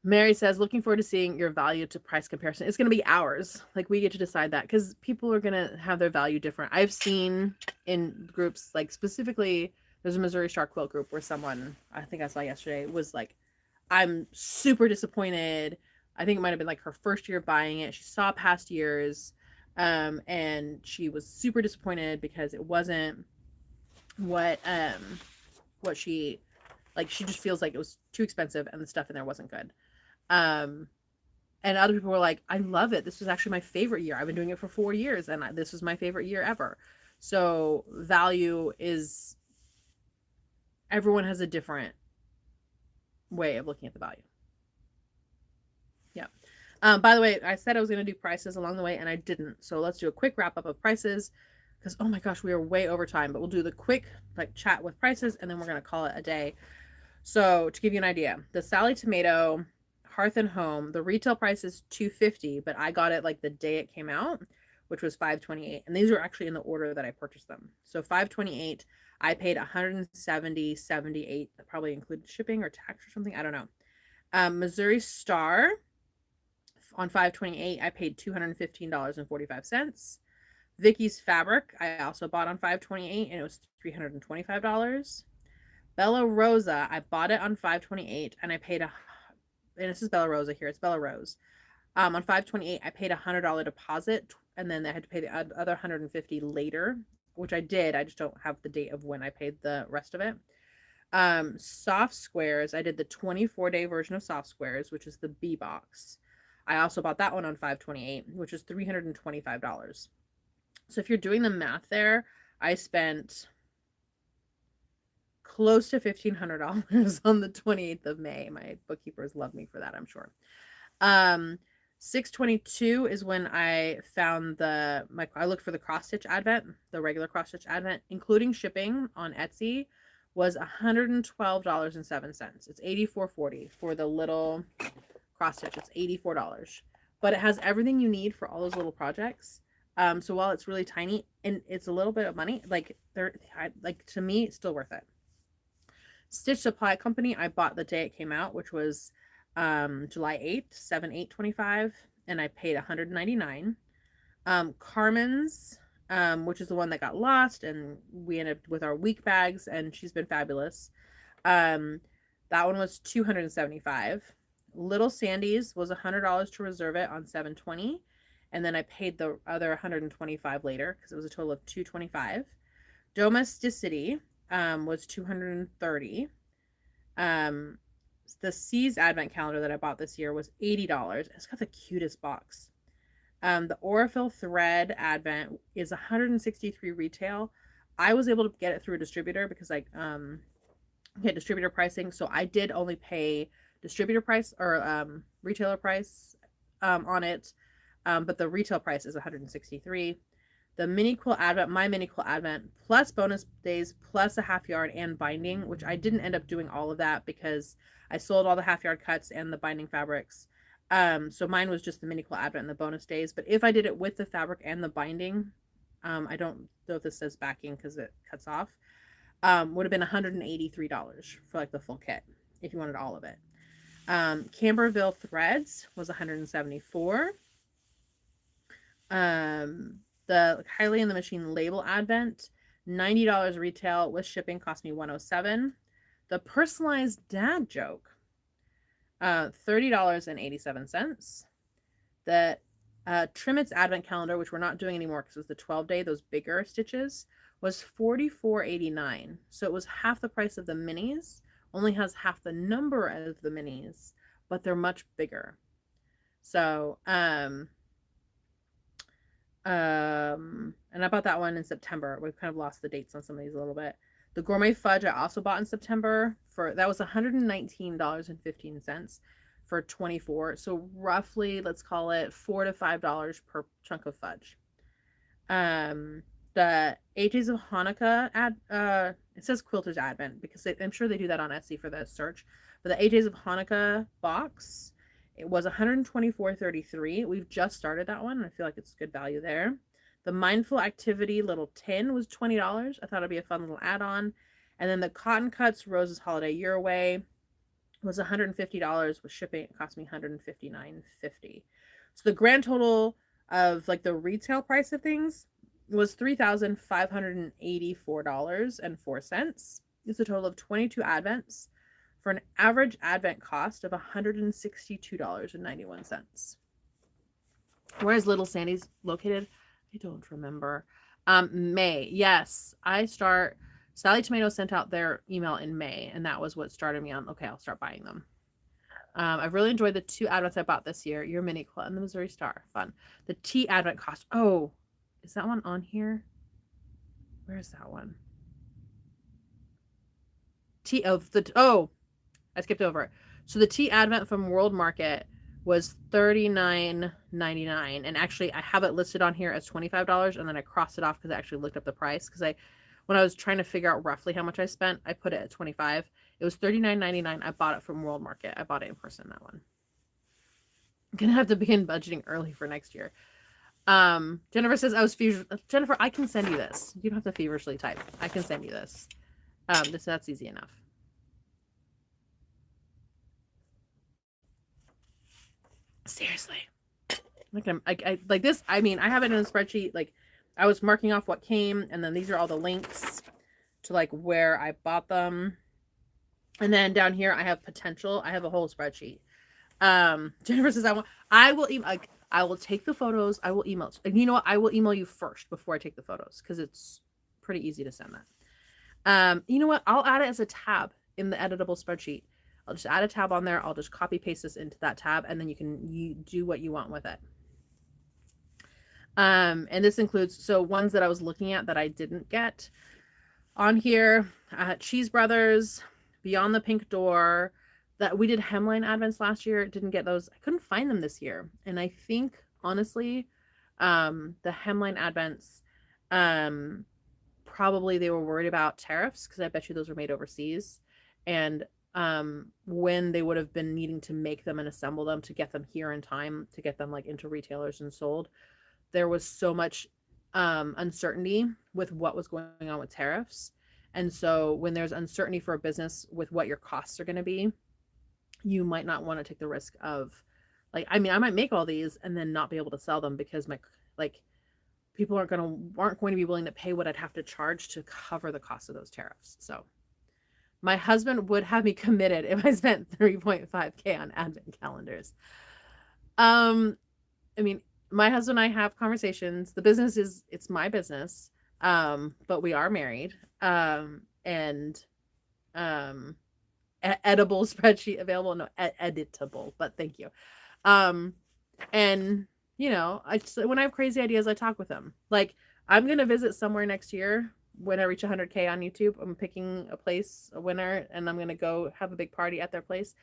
Mary says, looking forward to seeing your value to price comparison. It's going to be ours. Like, we get to decide that because people are going to have their value different. I've seen in groups, like specifically, there's a Missouri Star Quilt group where someone, I think I saw yesterday, was like, I'm super disappointed. I think it might have been like her first year buying it. She saw past years, and she was super disappointed because it wasn't what she, like, she just feels like it was too expensive and the stuff in there wasn't good. And other people were like, I love it. This was actually my favorite year. I've been doing it for 4 years and this was my favorite year ever. So value is, everyone has a different way of looking at the value. Yeah. By the way, I said I was going to do prices along the way and I didn't. So let's do a quick wrap up of prices because, oh my gosh, we are way over time, but we'll do the quick like chat with prices and then we're going to call it a day. So to give you an idea, the Sallie Tomato Hearth and Home, the retail price is $250, but I got it like the day it came out, which was $528. And these are actually in the order that I purchased them. So $528, I paid $170.78. That probably included shipping or tax or something. I don't know. Missouri Star on $528, I paid $215.45. Vicky's Fabric, I also bought on $528 and it was $325. Bella Rosa, I bought it on $528 and I paid and this is Bella Rosa here. It's Bella Rose. On $528, I paid $100 deposit and then I had to pay the other $150 later, which I did. I just don't have the date of when I paid the rest of it. Soft Squares, I did the 24-day version of Soft Squares, which is the B box. I also bought that one on $528, which is $325. So if you're doing the math there, I spent close to $1,500 on the 28th of May. My bookkeepers love me for that, I'm sure. 622 is when I found I looked for the cross stitch advent, the regular cross stitch advent, including shipping on Etsy, was $112.07. It's $84.40 for the little cross stitch. It's $84, but it has everything you need for all those little projects. So while it's really tiny and it's a little bit of money, like to me, it's still worth it. Stitch Supply Company, I bought the day it came out, which was July 8th, 7/8/25, and I paid $199. Carmons, which is the one that got lost, and we ended up with our week bags, and she's been fabulous. That one was $275. Little Sandy's was $100 to reserve it on 7/20, and then I paid the other $125 later because it was a total of $225. Domesticity was $230. The C's Advent Calendar that I bought this year was $80. It's got the cutest box. The Aurifil Thread Advent is $163 retail. I was able to get it through a distributor because I get distributor pricing, so I did only pay distributor price or retailer price on it, but the retail price is $163. the mini quilt advent, my mini quilt advent, plus bonus days, plus a half yard and binding, which I didn't end up doing all of that because I sold all the half yard cuts and the binding fabrics. So mine was just the mini quilt advent and the bonus days. But if I did it with the fabric and the binding, I don't know if this says backing because it cuts off, would have been $183 for like the full kit if you wanted all of it. Camberville Threads was $174. The Highly in the Machine label advent, $90 retail with shipping, cost me $107. The personalized dad joke, $30.87. The Trimits advent calendar, which we're not doing anymore because it was the 12-day, those bigger stitches, was $44.89. So it was half the price of the minis, only has half the number of the minis, but they're much bigger. So, and I bought that one in September. We've kind of lost the dates on some of these a little bit. The Gourmet Fudge I also bought in September that was $119.15 for 24. So roughly, let's call it $4 to $5 per chunk of fudge. The 8 Days of Hanukkah it says Quilters Advent because I'm sure they do that on Etsy for the search. But the 8 Days of Hanukkah box, it was $124.33. We've just started that one, and I feel like it's good value there. The Mindful Activity little tin was $20. I thought it'd be a fun little add-on. And then the Cotton Cuts Rosa's Holiday Your Way was $150 with shipping. It cost me $159.50. So the grand total of like the retail price of things was $3,584.04. It's a total of 22 advents for an average advent cost of $162.91. Where is Little Sandy's located? I don't remember. May. Yes, Sallie Tomato sent out their email in May, and that was what started me on, okay, I'll start buying them. I've really enjoyed the 2 advents I bought this year. Your mini quilt and the Missouri Star. Fun. The tea advent cost. Oh, is that one on here? Where is that one? I skipped over it. So the tea advent from World Market was $39.99, and actually I have it listed on here as $25, and then I crossed it off because I actually looked up the price because when I was trying to figure out roughly how much I spent, I put it at $25. It was $39.99. I bought it from World Market. I bought it in person, that one. I'm gonna have to begin budgeting early for next year. Jennifer says Jennifer, I can send you this. You don't have to feverishly type. I can send you this. That's easy enough. Seriously. I like this. I mean, I have it in a spreadsheet. Like, I was marking off what came, and then these are all the links to like where I bought them. And then down here I have potential. I have a whole spreadsheet. Jennifer says I will take the photos. I will email. And you know what? I will email you first before I take the photos because it's pretty easy to send that. You know what? I'll add it as a tab in the editable spreadsheet. I'll just add a tab on there. I'll just copy paste this into that tab, and then you do what you want with it. And this includes, so ones that I was looking at that I didn't get on here, Cheese Brothers, Beyond the Pink Door, that we did hemline advents last year. Didn't get those. I couldn't find them this year. And I think, honestly, the hemline advents, probably they were worried about tariffs because I bet you those were made overseas. And when they would have been needing to make them and assemble them to get them here in time to get them like into retailers and sold, there was so much uncertainty with what was going on with tariffs. And so when there's uncertainty for a business with what your costs are going to be, you might not want to take the risk of, like, I mean, I might make all these and then not be able to sell them because people aren't going to be willing to pay what I'd have to charge to cover the cost of those tariffs. So my husband would have me committed if I spent 3.5K on advent calendars. I mean, my husband and I have conversations. The business it's my business. But we are married. And editable spreadsheet available. No, editable, but thank you. And you know, when I have crazy ideas, I talk with him. Like, I'm going to visit somewhere next year when I reach 100K on YouTube. I'm picking a winner, and I'm going to go have a big party at their place.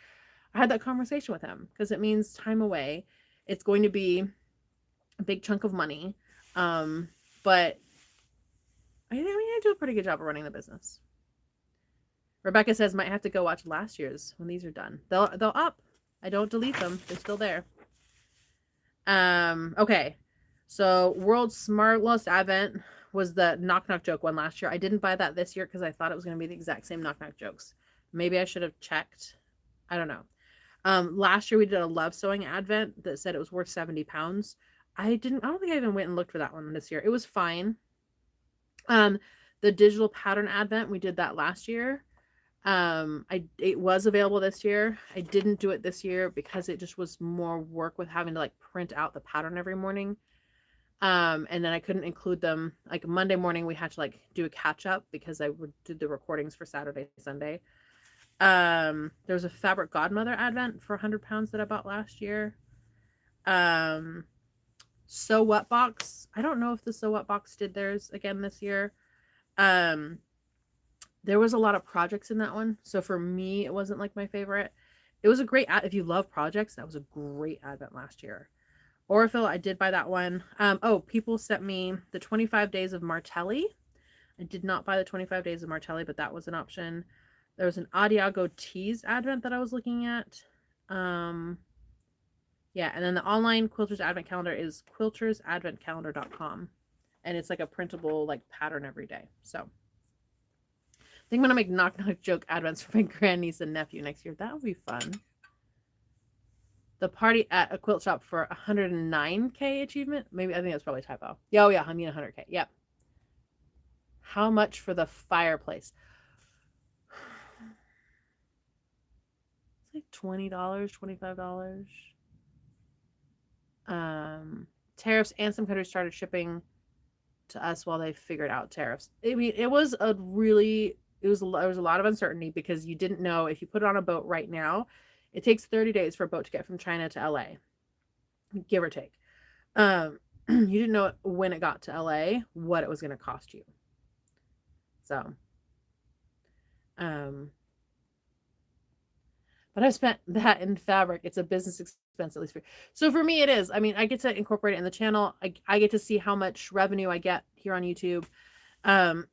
I had that conversation with him because it means time away. It's going to be a big chunk of money. But But I mean, I do a pretty good job of running the business. Rebecca says, might have to go watch last year's when these are done. They'll up. I don't delete them. They're still there. Okay. So World's Smartest Advent was the knock knock joke one last year. I didn't buy that this year because I thought it was going to be the exact same knock knock jokes. Maybe I should have checked. I don't know. Last year we did a love sewing advent that said it was worth 70 pounds. I don't think I even went and looked for that one this year. It was fine. The digital pattern advent, we did that last year. It was available this year. I didn't do it this year because it just was more work with having to like print out the pattern every morning. And then I couldn't include them. Like Monday morning, we had to like do a catch up because I did the recordings for Saturday, Sunday. There was a fabric godmother advent for 100 pounds that I bought last year. Sew What Box. I don't know if the Sew What Box did theirs again this year. There was a lot of projects in that one. So for me, it wasn't like my favorite. It was a great, if you love projects, that was a great advent last year. Aurifil, I did buy that one. People sent me the 25 Days of Martelli. I did not buy the 25 Days of Martelli, but that was an option. There was an Adiago Tees advent that I was looking at. Yeah, and then the online Quilters advent calendar is quiltersadventcalendar.com. And it's like a printable like pattern every day. So I think I'm going to make knock knock joke advents for my grandniece and nephew next year. That would be fun. The party at a quilt shop for 109K achievement. Maybe, I think that's probably a typo. Yeah, oh yeah, I mean 100K. Yep. How much for the fireplace? It's like $20, $25. Tariffs, and some countries started shipping to us while they figured out tariffs. I mean, it was a lot of uncertainty because you didn't know if you put it on a boat right now, it takes 30 days for a boat to get from China to LA, give or take. You didn't know when it got to LA, what it was going to cost you. So, but I've spent that in fabric. It's a business expense, at least for. So for me, it is. I mean, I get to incorporate it in the channel. I get to see how much revenue I get here on YouTube, like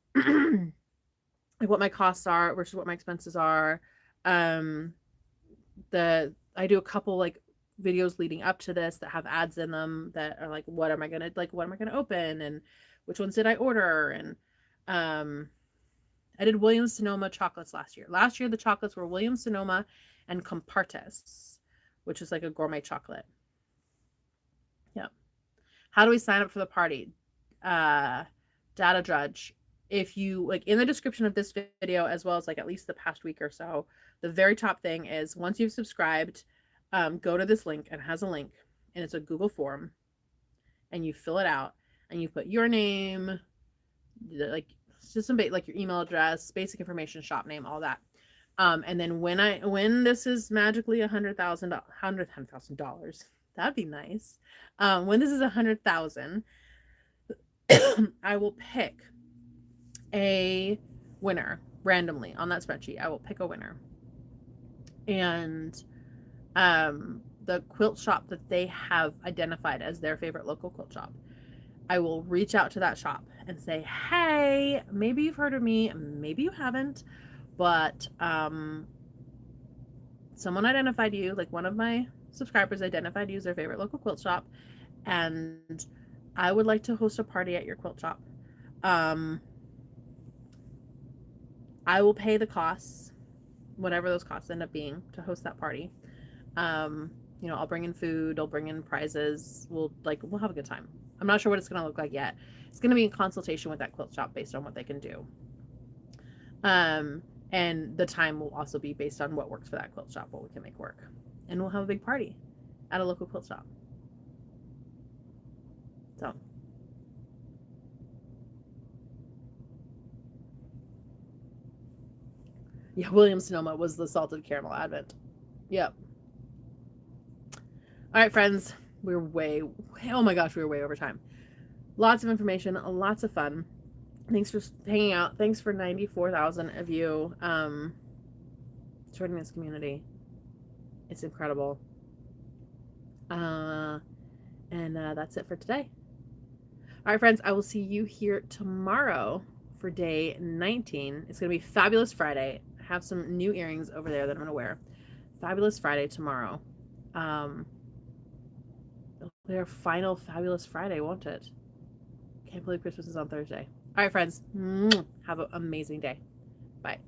what my costs are versus what my expenses are. I do a couple like videos leading up to this that have ads in them that are like, what am I gonna open, and which ones did I order, and I did Williams Sonoma chocolates last year. Last year the chocolates were Williams Sonoma and Compartis, which is like a gourmet chocolate. Yeah. How do we sign up for the party? Data Drudge. If you like, in the description of this video, as well as like at least the past week or so, the very top thing is once you've subscribed, go to this link, and it has a link, and it's a Google form, and you fill it out, and you put your name, like just some like your email address, basic information, shop name, all that. And then when this is magically $100,000, that'd be nice. When this is 100,000, I will pick a winner randomly on that spreadsheet. I will pick a winner, and the quilt shop that they have identified as their favorite local quilt shop, I will reach out to that shop and say, hey, maybe you've heard of me, maybe you haven't, but someone identified you, like one of my subscribers identified you as their favorite local quilt shop, and I would like to host a party at your quilt shop. I will pay the costs, whatever those costs end up being, to host that party. I'll bring in food, I'll bring in prizes, we'll have a good time. I'm not sure what it's going to look like yet. It's going to be in consultation with that quilt shop based on what they can do. And the time will also be based on what works for that quilt shop, what we can make work. And we'll have a big party at a local quilt shop. So. Yeah, Williams Sonoma was the salted caramel advent. Yep. All right, friends. We're way over time. Lots of information, lots of fun. Thanks for hanging out. Thanks for 94,000 of you joining this community. It's incredible. And that's it for today. All right, friends, I will see you here tomorrow for day 19. It's going to be Fabulous Friday. I have some new earrings over there that I'm going to wear. Fabulous Friday tomorrow. It'll be our final Fabulous Friday, won't it? Can't believe Christmas is on Thursday. All right, friends, have an amazing day. Bye.